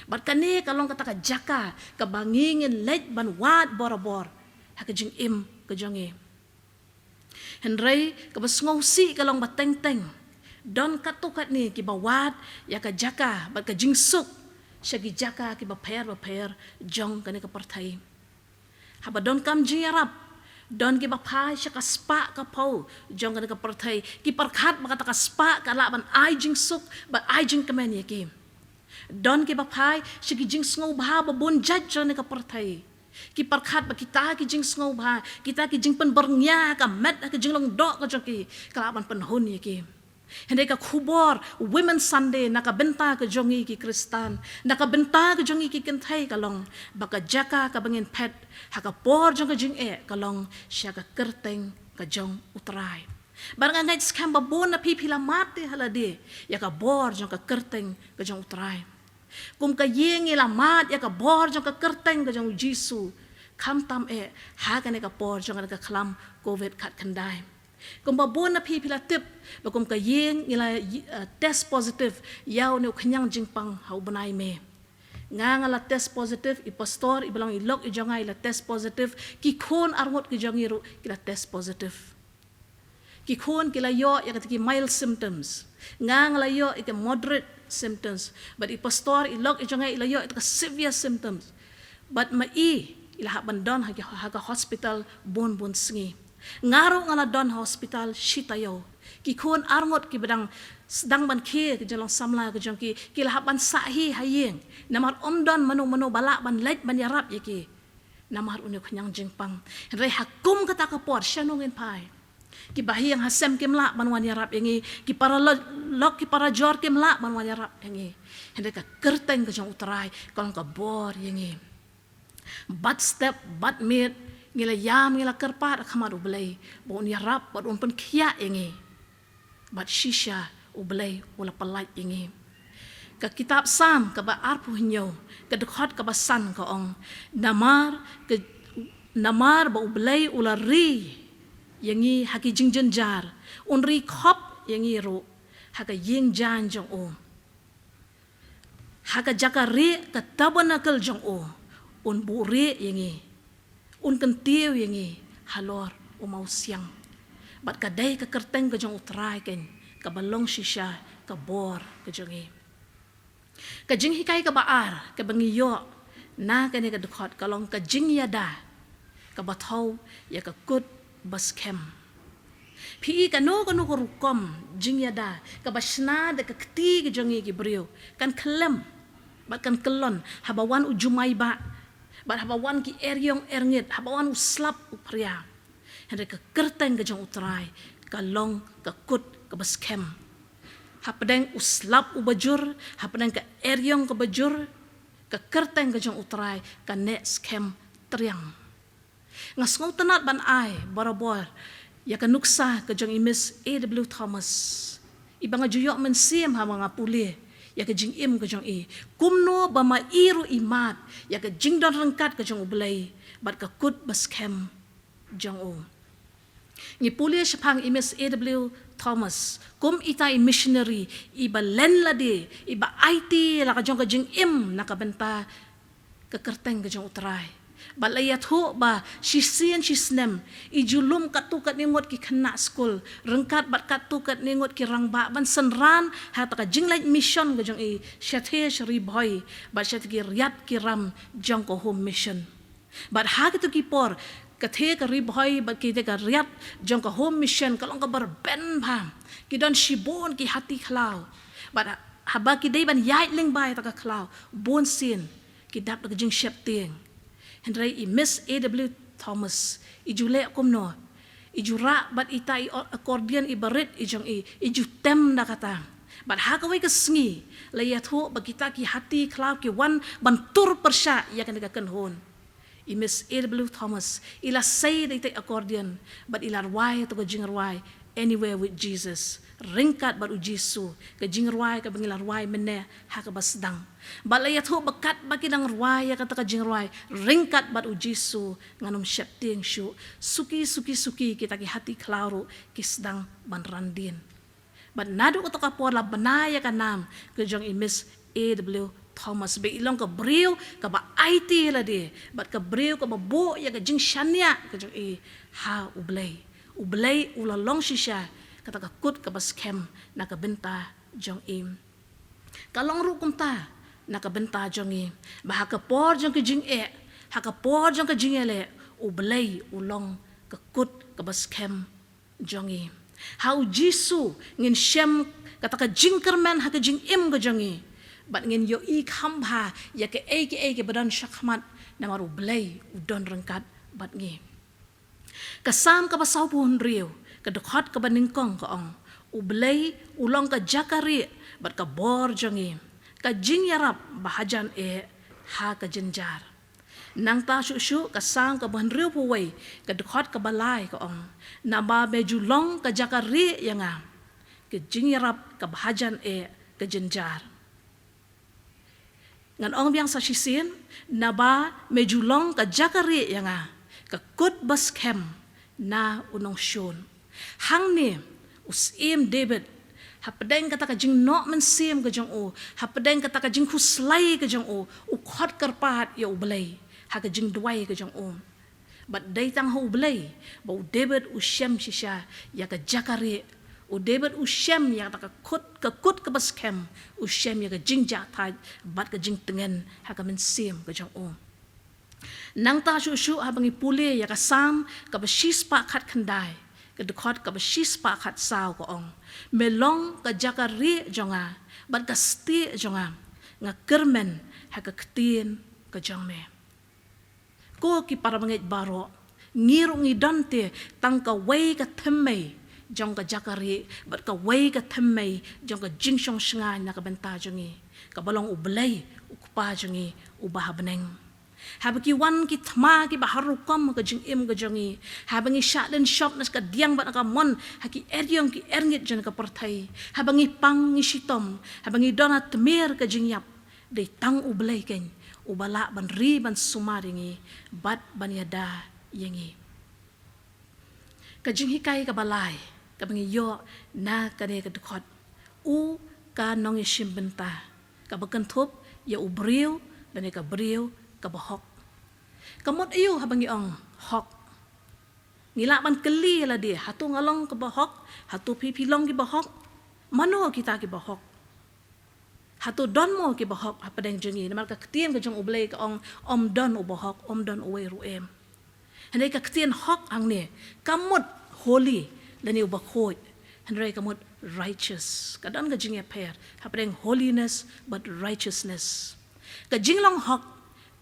But kane kalong kata ka jaka ka bangingin let ban wat borabor haka jing im ka jongi. Henry ka basngaw si kalong bateng-teng don katukat ni ki bawat ya ka jaka bat ka jing suk siya ki jaka ki baper jong kane ka partay. Haba don kam jing yarap don ki bapai siya ka spa ka pau jong ka pertai ki perkhat makata ka spa ka laban ai jing suk ba ai jing kamen yaki don ki bapai siya ki jing sngow bha ba bon judge jong ka pertai ki perkhat ba kita ki jing sngow bha kita ki jing pen bernya ka met ka jing long do ka jong ki ka laban penhun yaki. Hindi ka kubor Women's Sunday nakabenta ka jongi ki Kristan nakabenta ka jongi ki kentay kalong baka jaka ka bangin pet hakapor jong ka jing kalong siya ka kerteng ka jong utray. Barang ngay skam babon na pipila mati halade ya ka bor jong ka kerteng ka jong utray. Kum ka yeng ilamat ya ka bor jong ka kerteng ka jong Jisu kam tam hagan ka bor jong ka klam COVID kat kanday. Kung babon na pipila tip bakum ka yeng ila test positive yaw ne kanyang jingpang hau banay me nga la test positive i pastor ibalang ilok ijonga ila test positive ki khon arngot ki jongiru ila test positive ki khon kila yo ya ki mild symptoms nga la yo ite moderate symptoms but i pastor ilok ijonga ila yo ite severe symptoms but mai ila bandon ha hospital bon sngi ngaro nga la don hospital shitayo ki khon arngot ki bedang sedang ban khe ki jalong samla ki jong ki lahaban sahi hayeng namar omdon manu balak ban let ban yarap yaki namar unu khanyang jingpang re hakum kata ka por shanongin pai ki bahiyang hasem kimla ban wan yarap yangi ki para lok ki para jor kimla ban wan yarap yangi hende ka kerteng ka jong utray kalong ka bor yangi bat step bat mid ngila yam ngila kerpat khamar ublay bon yarap bat on pen khia yangi bat shisha ublay ula palat ingi ka kitab sam ka ba arpu hinyo ka dekhot ka basan ka ong namar ba ublay ula ri yangi haki jingjenjar unri khop yangi ro haka ying jan jong o haka jakare ka tabanakal jong o un bure yangi un kentiu yangi halor umau siang bat kadai ka kerteng ka jong utrai ken ka balong shisha ka bor ka jongi ka jing hikai ka baar ka bangiyo na ka ne ka dekhot ka long ka jing yada ka bathau ya ka kut baskem pi ka no ko rukom jing yada ka basna de ka kti ka jongi ki brio kan klem bat kan kelon habawan ujumai ba bat habawan ki eryong erngit habawan uslap upria hende ka kerteng ka jong utrai ka long ka kut ka baskem hapadeng uslap ubajur hapadeng ka eryong ka bajur ka kerteng ka jong utrai ka ne skem triang ngasngau tenat ban ai barabor ya ka nuksa ka jong imis A.W. Thomas ibanga juyok men sim ha mga puli ya ka jing im ka jong kumno ba ma iru imat ya ka jing don rengkat ka jong ublay bat ka kut baskem jong o ni puli shapang imis A.W. Thomas kum itai missionary iba len lade iba IT la ka jong ka jing im nakabenta ka kerteng ka jong utrai balayat ho ba sisian sisnem ijulum katukat ningot ki khana school rengkat bat katukat ningot ki rangba ban senran hata ka jinglait mission ga jong shathe shri boy ba shat ki riat ki ram jong ko home mission bat ha ki to ki por kathe ka ri boy ba ki te ka riat jong ko home mission kalong ka bar ben ba ki don shibon ki hati khlau bat haba ki dei ban yait ling bai ta ka khlau bon sin ki dap ka jing shep tieng Henry Miss A.W. Thomas ijule kumno ijura bat itai accordion ibarit ijong iju tem na kata bat hakawai ka sngi layat ho bagita ki hati klab ki wan bantur persya ya kan ka hon Miss A.W. Thomas ila say dai accordion bat ilar wai to ka jingarwai anywhere with Jesus ringkat bat ujisu ka jingarwai ka bangilar wai menne ha ka basdang balayat ho bakat bakidang ruay kata ka jingruay ringkat bat ujisu nganom syapting shu suki kita ki hati klaro kisdang banrandin bat nadu ko ka porla banaya ka nam ke jong Miss A.W. Thomas be ilong ka brio ka ba IT la de bat ka brio ka ba bo ya ka jing shania ka jong ha ublay ulalong shisha kata ka kut ka baskem na ka benta jong kalong ru kumta nakabenta jongi bahaka por jong ke jing haka por jong ke jing ele ublay ulong ka kut ka baskem jongi hau jisu ngin shem kata ka jing kermen haka jing ka jongi bat ngin yo khamba ya ke badan shakmat namaru blay udon rengkat bat ngi kasam ka basaw puhun riu ka dekhot ka baningkong ka ong ublay ulong ka jakari bat ka bor jongi ka jing yarap bahajan ha ka jenjar nang ta shu ka sang ka banriu puway ka dekhot ka balai ka ong na ba bejulong ka jakari yanga ka jing yarap ka bahajan ka jenjar ngan ong biang sa shisin na ba mejulong ka jakari yanga ka kut baskem na unong shon hang ni usim David hapadeng kata ka jing no men sim ka jong hapadeng kata ka jing khuslai ka jong khot karpat ya ublay ha ka jing duai ka jong but dai tang ho ublay ba David shem shisha ya ka jakari David shem ya ka kut ka baskem shem ya ka jing ja thai bat ka jing tengen ha ka men sim ka jong nang ta shu ha bangi pule ya ka sam ka ba shispa khat khandai ka dekhot ka ba shispa khat saw ko ong melong ka jakari jonga bat ka sti jonga nga kermen ha ka ktin ka jongme ko ki para mangit baro ngirung idante tang ka wei ka themmei jong ka jakari bat ka wei ka themmei jong ka jingshong shnga na ka benta jongi ka balong ublay ukpa jongi ubahabneng Habagi wan ki thma ki baharu kom ka jing im ka jongi. Habangi shalen shop nas ka diang bat ka mon haki eryong ki erngit jan ka parthai. Habangi pang ni shitom, habangi donat mer ka jing yap. Dei tang ublay ken, ubala ban ri ban sumaringi, bat ban yada yengi. Ka jing hikai ka balai, ka bangi yo na ka de ka dukot. U ka nong ishim benta, ka bakan thop ya ubriu dan ka briu ka bahok. Kamot iyo habangi ong hok. Ngila ban keli la dia, hatu ngalong ka bahok, hatu pipilong ki bahok. Mano kita ki bahok. Hatu don mo ki bahok hapadeng jengi, namal ka ketien ka jong ublay ka ong om don u bahok, om don uwe ruem. Hendai ka ketien hok ang ne, kamot holy lani u bakhoi. Hendai kamot righteous. Kadang ka jing per, hapadeng holiness but righteousness. Ka jinglong hok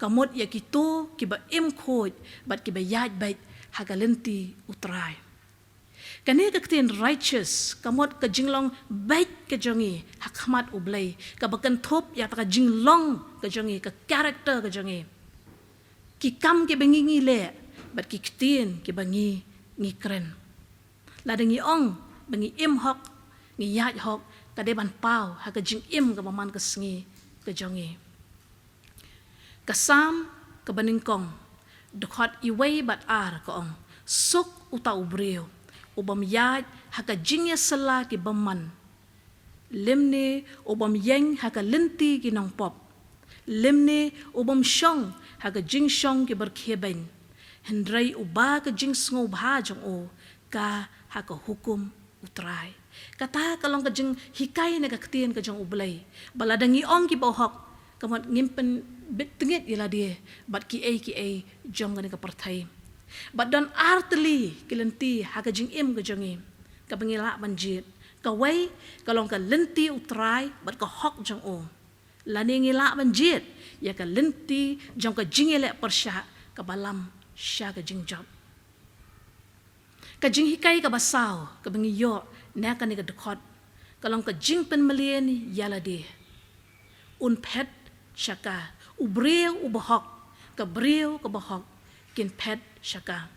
kamot ya kito kiba im khoj bat kiba yaj bait hagalenti utrai. Kani ka ketien righteous kamot ka jinglong bait ka jongi hakmat ublay ka bakan thop ya ka jinglong ka jongi ka character ka jongi. Ki kam ki bengi le bat ki ketien ki bangi ngi kren. Ladangi ong bangi im hok ngi yaj hok ka deban pau ha ka jing im ka maman ka sngi ka jongi. Kasam kebaningkong dekhat iway bat ar kaong suk uta ubreu ubam yaj haka jingya sela ki baman limne ubam yeng haka lenti ki nong pop limne ubam shong haka jing shong ki berkheben hendrai uba ka jing sngo bha jong o ka haka hukum utrai kata kalong ka jing hikai na ka ketien ka jong ublay baladangi ong ki bohok kamat ngimpen betengit ila dia bat ki ai jong ka parthai bat don artli kilenti haka jing im ka jongi ka bangila banjit ka wai kalong ka lenti utrai bat ka hok jong o lani ngila banjit ya ka lenti jong ka jingele persha ka balam sha ka jing job ka jing hikai ka basaw ka bangi yo na ka ni ka dekot kalong ka jing pen melien yala dia un pet shaka ubreu ubahok ka breu ka bahok kin pet shaka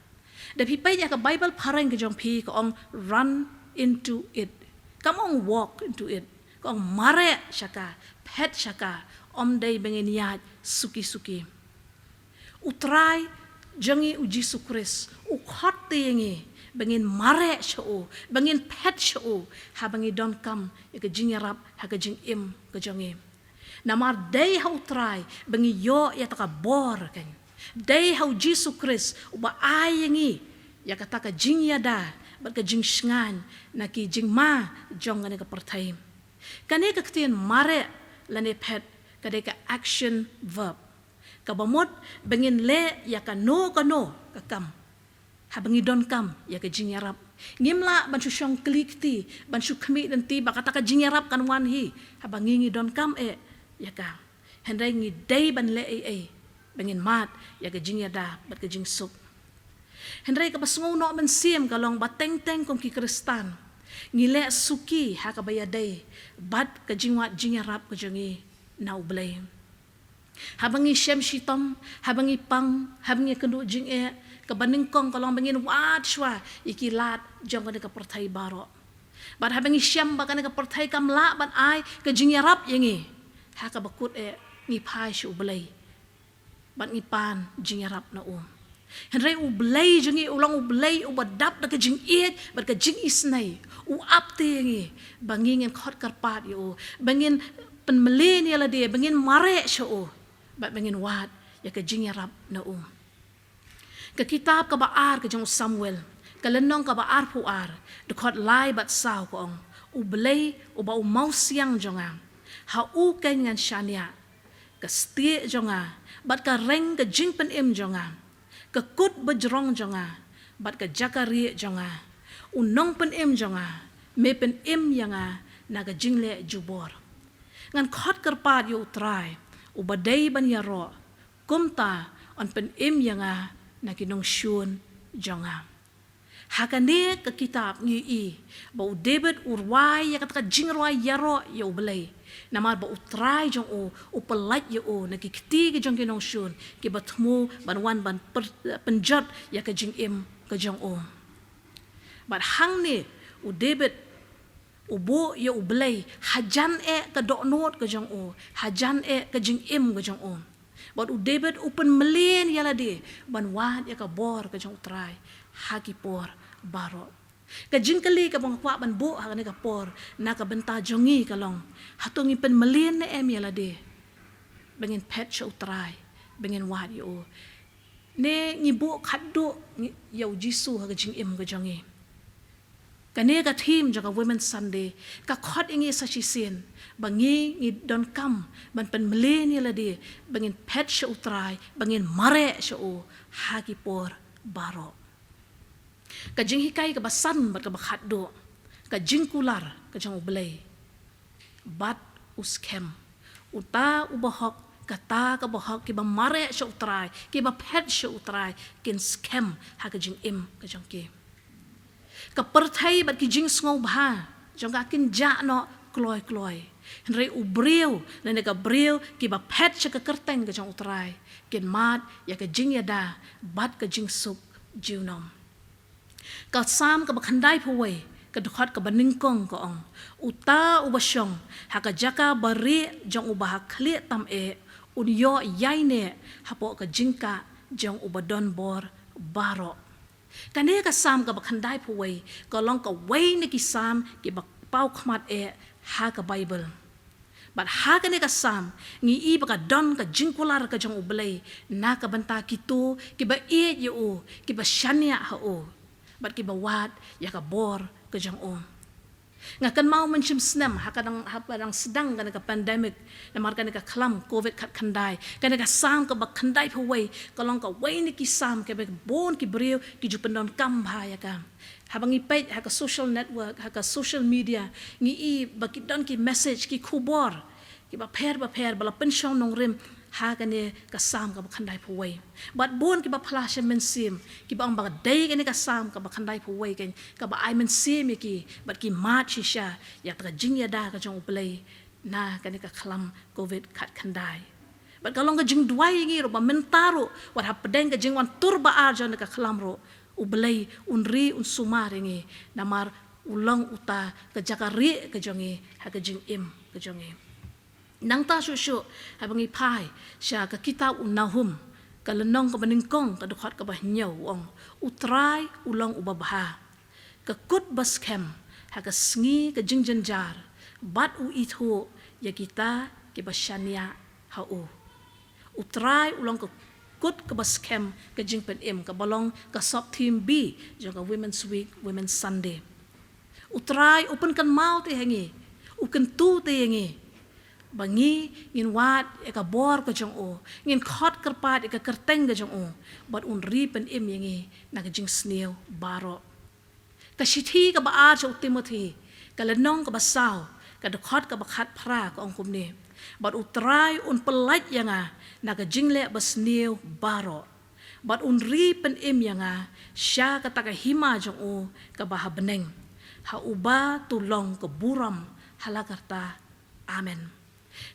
da pipai ya ka bible parang ka jong pi ka ong run into it come on walk into it ka ong mare shaka pet shaka om dai bengin yat suki utrai jangi uji sukris u khat tingi bengin mare sho bengin pet sho ha bengi don kam ya ka jingarap ha ka jing im ka jongi namar day how try bengi yo ya taka bor kan day how Jesus Christ uba ayangi ya kata ka jing yada bat ka jing shngan na ki jing ma jong ngane ka parthai kane ka ktien mare lane pet kade ka action verb ka bamot bengin le ya ka no ka kam ha bengi don kam ya ka jing yarap ngimla ban su shong klikti ban su khmi dan ti ba kata ka jing yarap kan wan hi ha bangi don kam ya ka hendai ngi day ban le bengin mat ya ka jing yada bat ka jing sup hendai ka basngo no ban sim kalong bateng teng kong ki kristan ngi le suki ha ka baya day bat ka jing wat jing yarap ka jongi na ublay habangi shem shitom habangi pang habangi kendu jing ka baningkong kalong bengin wat shwa ikilat jong ka parthai baro bat habangi shem ba ka parthai kam la ban ai ka jing yarap yengi haka bakut ngi pai shu ublay bat ngi pan jing yarap na hendrai ublay jingi ulang ublay ubadap da ka jing bat ka jing isnai u apte ngi bangin khot karpat yo bangin pen millennial dia bangin mare shu bat bangin wat ya ka jing yarap na ka kitab ka baar ka jong Samuel ka lenong ka baar puar de khot lai bat saw ko ublay uba mau siang jonga ha u ken ngan shania ka stie jonga bat ka reng ka jing pen im jonga ka kut bajrong jonga bat ka jakari jonga unong pen im jonga me pen im yanga na ka jingle jubor ngan khot karpat yu trai u badai ban yaro kumta on pen im yanga na kinong shun jonga Hakane ke kitab ngi bau David urwai ya kata jingrwai yaro ya ubelai namar bau utrai jong o pelat ya na kiti ke jong kinong shun ke batmu banwan ban penjat ya ke jing ke jong bat hang ni u David ubo ya ubelai hajan ke doknot ke jong hajan ke jing ke jong bat u David upen melin ya ladi banwan ya ke bor ke jong utrai hakipor baro ka jingkali ka bang kwa ban bo ha ne ka por na ka benta jongi ka long hatungi pen melien ne em yala de bengin pet show try bengin wat yo ne ni bo khaddo yo jisu ha ka jing em ka jongi ka ne ka team ja ka women sunday ka khot ingi sa chi sin bangi ni don kam ban pen melien yala de bengin pet show try bengin mare show ha ki por baro ka jing hikai ka basan bat ka bakhat do ka jing kular ka jang ublay bat uskem uta ubahok kata ka bahok ki ba mare sha utrai ki ba pet sha utrai kin scam ha ka jing ka jang ki ka perthai bat ki jing sngo bha jang ka kin ja no kloi henry ubreu ne ka breu ki ba pet sha ka kerteng ka jang utrai kin mat ya ka jing ya da bat ka jing sup jiunom ka sam ka bakhandai phuwei ka dukhat ka baningkong ka ong uta ubasyong ha ka jaka bari jong ubah khli tam unyo yaine hapo ka jingka jong ubadon bor baro kane ka sam ka bakhandai phuwei ka long ka wei ne ki sam ki bak pau khmat ha ka bible but ha ka ne ka sam ngi ba ka don ka jingkular ka jong ublei na ka banta kitu ki ba yo ki ba shania ha bat ki bawat ya ka bor ka jang nga kan mau menchim snem hapadang sedang kan ka pandemic na mar kan ka klam covid khat khandai kan ka sam ka bak khandai phawai kalong ka wai ni ki sam ke be bon ki breu ki jupendon kam bha ya ka habangi page ha ka social network ha ka social media ngi baki don ki message ki khubor ki ba pher bala pension nong rim ha kane ka sam ka bakhandai phuwei bat bon ki ba flash men sim ki ba ang ba dai kane ka sam ka bakhandai phuwei kan ka ba ai men sim ki bat ki mat shisha ya ta jing ya da ka jong play na kane ka khlam covid khat khandai bat kalong ka jing duai ngi ro ba mentaro wat ha pedeng ka jing wan tur ba ar jon ka khlam ro ublei unri un sumar ngi namar ulang uta ka jakari ka jongi ha ka jing ka jongi nang ta shu habangi pai sha ka kitab Nahum ka lenong ka baningkong ka dukhat ka bahnyau ong utrai ulang ubabha ka kut baskem ha ka sngi ka jingjanjar bat u ithu ya kita ke basyania ha utrai ulang ka kut ka baskem ka jingpen ka balong ka sop team B jong ka women's week women's sunday utrai open kan mau te hangi uken tu te hangi bangi ngin wat ka bor ka jong ngin khot kerpat ka kerteng ka jong bat un ri pen yangi na ka jing sneo baro ka shithi ka ba ar jo Timothy ka lenong ka basaw ka de khot ka bakhat phra ka ong kumne bat utrai un pelat yanga na ka jingle basneo baro bat un ri pen yanga sha ka ta ka hima jong ka bahabeneng ha uba tulong ka buram halakarta amen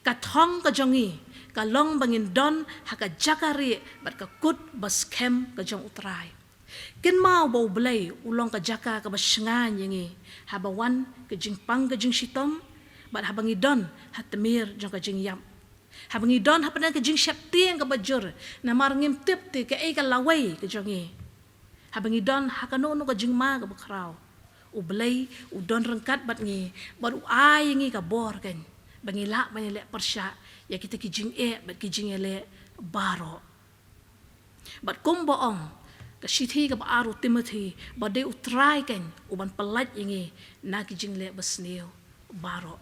ka thong ka jongi ka long bangin don ha ka jakari bat ka kut baskem ka jong utrai kin mau bo blai ulong ka jaka ka basngan yangi ha bawan ka jingpang ka jing shitom bat ha bangi don ha temir jong ka jing yam ha bangi don ha padan ka jing syaptiang ka bajur na mar ngim tip te ka ka lawai ka jongi ha bangi don ha ka no ka jing ma ka bakraw u blai u don rengkat bat ngi bat u ai ngi ka bor kan bangila banile persya ya kita kijing bat kijing ele baro bat kumboong ka shithi ka baaru Timothy bade utrai kan uban pelat yangi na kijing le basneo baro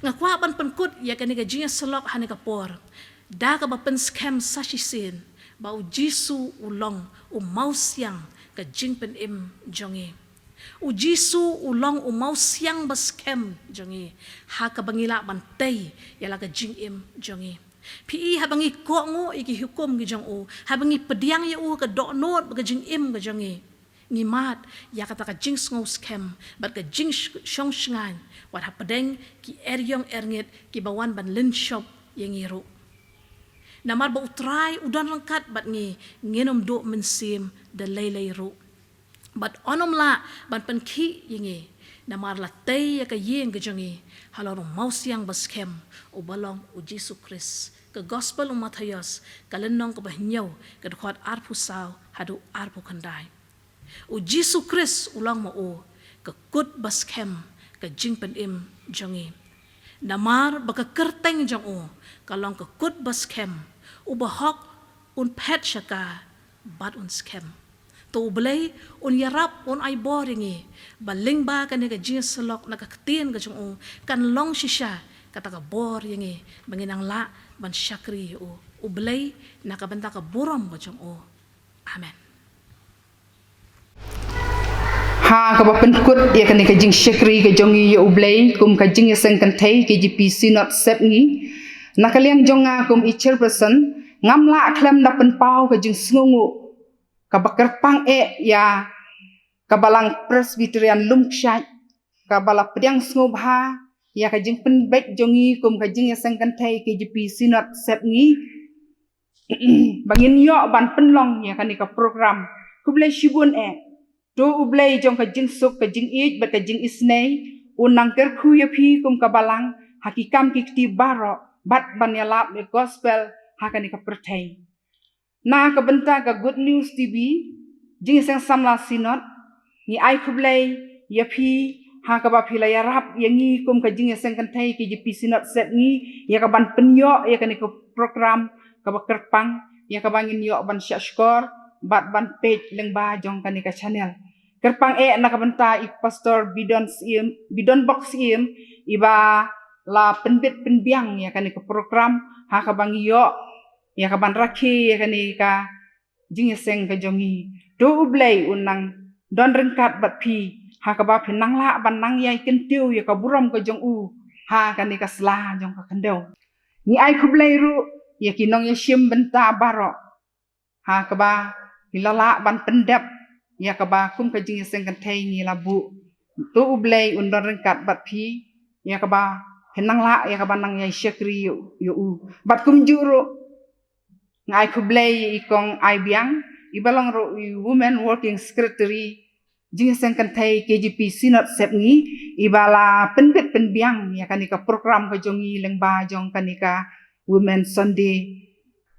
ngakwa ban penkut ya kan ga jinga selok hane ka por da ka ba pen scam sashisin ba u jisu ulong u mausyang ka jingpen jongi u jisu ulong u mausyang baskem jongi ha ka bangila bantay yala ka jing jongi pi ha bangi ko ngo iki hukum gi jong habangi pediang ya ka do not ka jing ka jongi ngimat ya kata ka jing ngau scam bat ka jing shong shngan wat hapadeng ki eryong erngit ki bawan ban lin shop yang iru namar ba utrai udan rangkat bat ngenom do mensim de lelei ru bat onom la ban pen ki yengi namar la tay ya ka yeng gejongi halorong mau siang baskem o balong o Jesu Christ ke gospel o Matthias kalenong ko bahnyaw ke dekat arpu saw hadu arpu kandai o Jesu Christ ulang mo o ke kut baskem ke jing pen im jongi namar baka kerteng jong o kalong ke kut baskem o bahok un pet shaka bat un scam to belay un yarap un ay boringi baling ba kan ka jing selok nakakatien ka jong o kan long shisha kata ka bor yangi banginang la ban syakri o belay nakabanta ka buram ka jong o amen ha ka ba penkut ya kan ka jing syakri ka jongi ya ublay kum ka jing seng kan thai ke GP Synod sep ngi nakaliang jonga kum i chairperson ngamla klem na pen pau ka jing sngungu ka bakar pang ya ka balang Presbyterian lumkshat ka bala pediang snubha ya ka jing pen bek jongi kum ka jing seng kan thai ke GP Synod sep ngi bangin yo ban penlong ya kan ka program kublai shibun do ublay jong ka jing suk ka jing ij bat ka jing isnei unang ker khu ya phi kum ka balang hakikam ki ti baro bat ban ya lap me gospel hakani ka perthai na ka benta ka Good News TV jing sang samla Synod ni ai kublai ya phi ha ka ba phila ya rap yangi kum ka jing sang kan thai ki GP Synod set ni ya ka ban penyo ya kan ka program ka ba kerpang ya ka bangin yo ban syakor bat ban page leng ba jong kan ka channel kerpang na ka benta i pastor bidon box iba la penbit penbiang ya kan ka program ha ka bang yo ya ka ban rakhi ya kan ka jing seng ka jongi do ublay unang don rengkat bat phi ha ka ba phenang la ban nang yai kentiu ya ka buram ka jong u ha kan ka sla jong ka kendau ni ai kublay ru ya kinong ya shim benta baro ha ka ba hilala ban pendap ya ka ba kum ka jing seng kan thai ni labu do ublay undon rengkat bat phi ya ka ba phenang la ya ka ba nang yai syakri yu bat kum juru ngai kublay ikong ai biang ibalong ro women working secretary jing seng kan thai KGP Synod sep ngi ibala penbit penbiang ya kan ka program ka jongi lengba jong kan ka women Sunday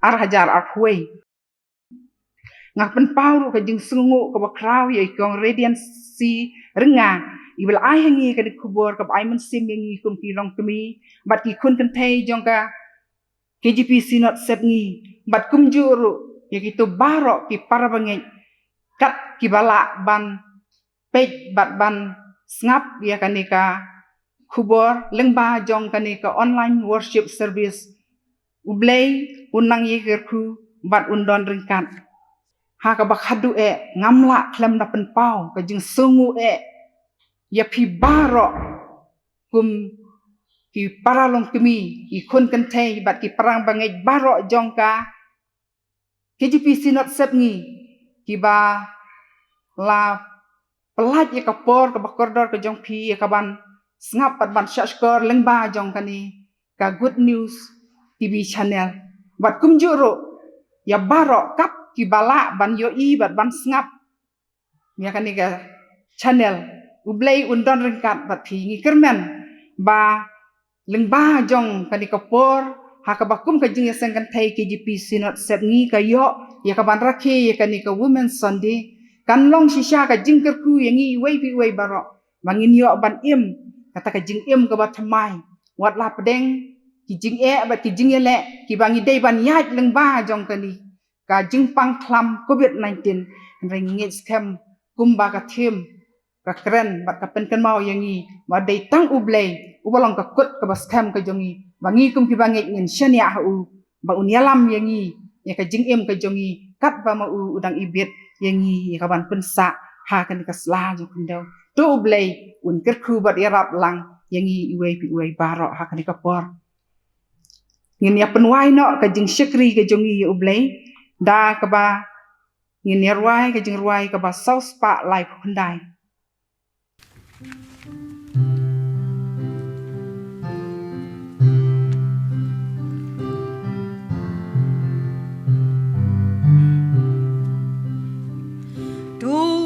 arhajar arhuai ngak pen pau ka jing sungu ka ba kraw ya ikong radiancy renga ibal ai hangi ka kubor ka ai men sim ngi kum ki rong kemi bat ki kun kan thai jong ka KGP Synod sep ngi bat kum juru ya gitu barok ki para bangit kat ki bala ban page bat ban snap ya kan ka kubor lengba jong kan ka online worship service ublay unang ye gerku bat undon ringkat ha ka ba khadu ngamla klem na pen pau ka jing sungu ya pi barok kum ki paralong kemi ki kun kan thai bat ki parang bangai barok jong ka KGP Synod sep ngi ki ba la pelat ya ka por ka bakordor ka jong phi ya ka ban snap bat ban syakor lengba jong kani ka Good News TV channel bat kum juro ya barok kap ki bala ban yo i bat ban snap ya kani ka channel ublay undon rengkat bat phi ngi kermen ba lengba jong kani ka por ha ka bakum ka jing seng kan thai KGP Synod sep ngi ka yo ya ka ban rakhi ya kani ka Women Sunday kan long shisha ka jing kerku yangi wei pi wei baro mangin yo ban im kata ka jing im ka ba thamai wat la pedeng ki jing bat ki jing le ki bangi dei ban yat lengba jong kani ka jing pang klam COVID-19 ringit scam kumba ka thim ka kren bat ka pen kan mau yangi ba dei tang ublay ubalong ka kut ka ba scam ka jongi bangi kum ki bangit ngin shania hu ba unyalam yangi ya ka jing im ka jongi kat ba ma udang ibit yangi ya ka ban pensa ha kan ka sla jong kendau to ublay un kerku bat yarap lang yangi iwei pi iwei barok ha kan ka por ngin ya penwai no ka jing syakri ka jongi ya ublay da ka ba ngin ruai ke jing ruai ka ba south pa lai phundai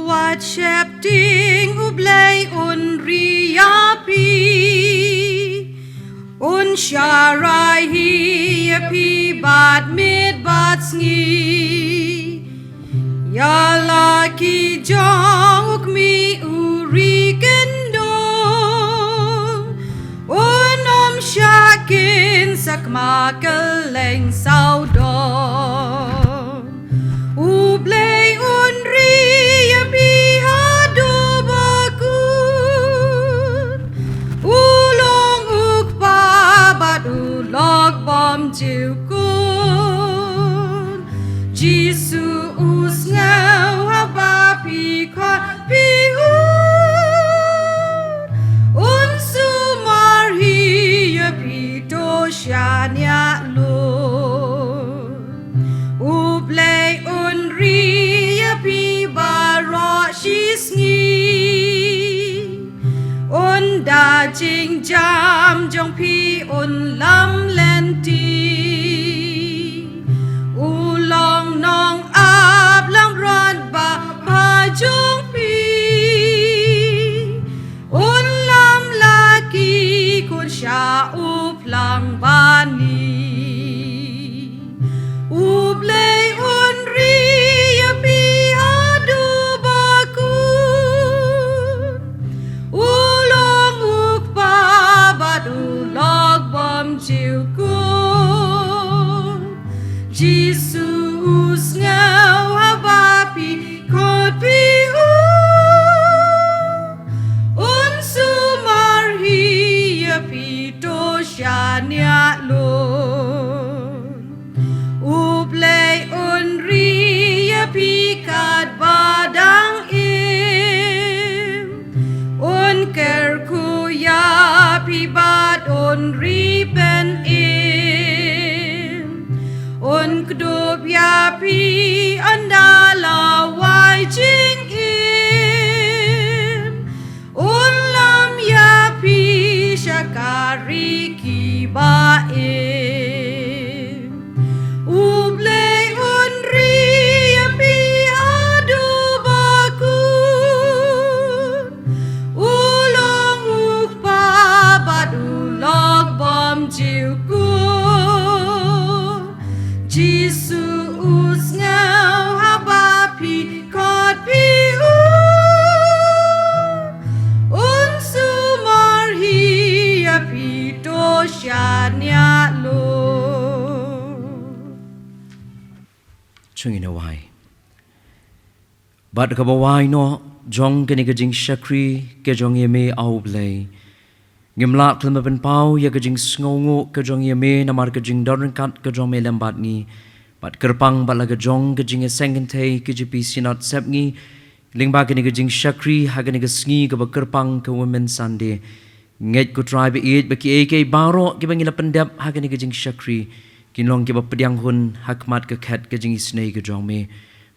Wat schepting ublei un riapi un sharai hi pi bad mid bad sngi ya la ki jong mi uri kendo unom shakin sakma keleng saudo ublei un riapi chiều côn Giêsu us ngao ha ba pi khot pi un su mar hi ya pi to sha nya lo u play un ri ya pi ba ro shi sngi un da jing jam jong pi un lam len ti lang bani ublei un ri pi adu bakun ulong ukpa badu log bom chiu kun Jesus ngau habapi kot pi un sumar hi pi Shania lo ublei un ria pikat badang im un kerkuya pi bad un ripen im un kdup ya pi andala wai jing im un lam ya pi shakari ba em ublei un ria pi adu bakun ulong ukpa badu log bom jiu kun Jesus ngau habapi kot pi un sumar hi pi Shania lo Chungin awai Bat ka bawai no jong kani ka jing shakri ke jong yeme au blay ngimla klima ben pau ya ka jing sngongo ka jong yeme namar ka jing dorn kat ka jong me lambat ni bat kerpang bala ka jong ka jing sengentei ki jipi sinot sepngi lingba kani ka jing shakri ha kani ka sngi ka ba kerpang ka women Sunday nget ku try be it baki ak baro ki bangila pendap ha ka ni gajing shakri kinlong ki ba pediang hun hakmat ka khat ka jing snei ka jong me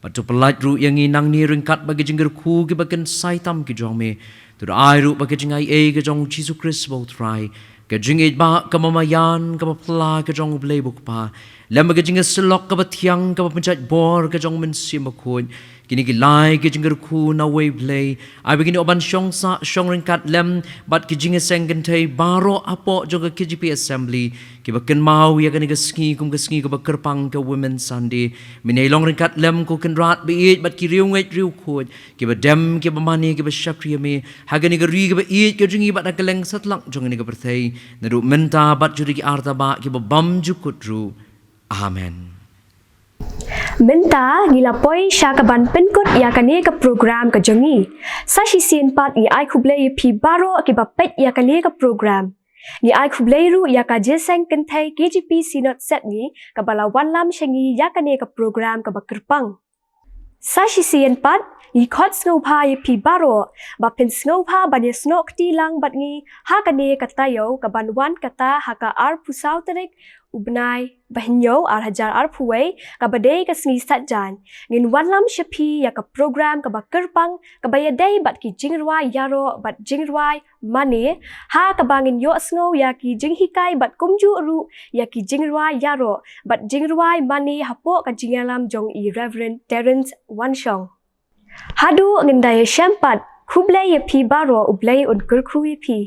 patu pelat ru yang inang ni ringkat ba gajing ku ki ba kan saitam ki jong me tu ai ru ba gajing ai ka jong Jesus Christ bo try ka jing it ba ka mamayan ka ba pla ka jong blay buk pa lam ba gajing selok ka ba thiang ka ba penchat bor ka jong men sim ba khon kini ki lai ki jingger ku na way play I begin oban shong sa shong ringkat lem bat ki jinge sengen thai baro apo joga KGP assembly ki baken mau ya kani ka ski ka kerpang ka women Sunday minai long ringkat lem ko kan rat be it bat ki riu ngai riu khod ki ba dem ki ba mani ki ba shakri me ha gani ka ri ki ba it ki jingi bat ka leng satlak jong ni ka berthai na ru menta bat juri ki arta ba ki ba bam ju kutru amen Menta ngilapoi syakaban penkot ya kane ka program ka jongi. Sashi sien pat ni ai kublei pi baro ki ba pet ya kane ka program. Ni ai kublei ru ya ka jeseng kentai KGP sinot set ni ka balawan lam shengi ya kane ka program ka ba kerpang. Sashi sien pat ni khot snow pa ya pi baro ba pen snow pa ba ni snok ti lang bat ni ha kane ka tayo ka banwan kata ha ka ar pusau terik ubnai bahnyo hajar puwei ka badai ka sngi satjan ngin wanlam shapi ya ka program ka bakerpang ka bayadai bat ki jingrwai yaro bat jingrwai mane ha ka bangin yo sngo ya ki jinghikai bat kumju ru ya ki jingrwai yaro bat jingrwai mane hapo ka jingalam jong i Reverend Terence Wanshong hadu ngin daya shampat kublai ya pi baro ublai un kurkru pi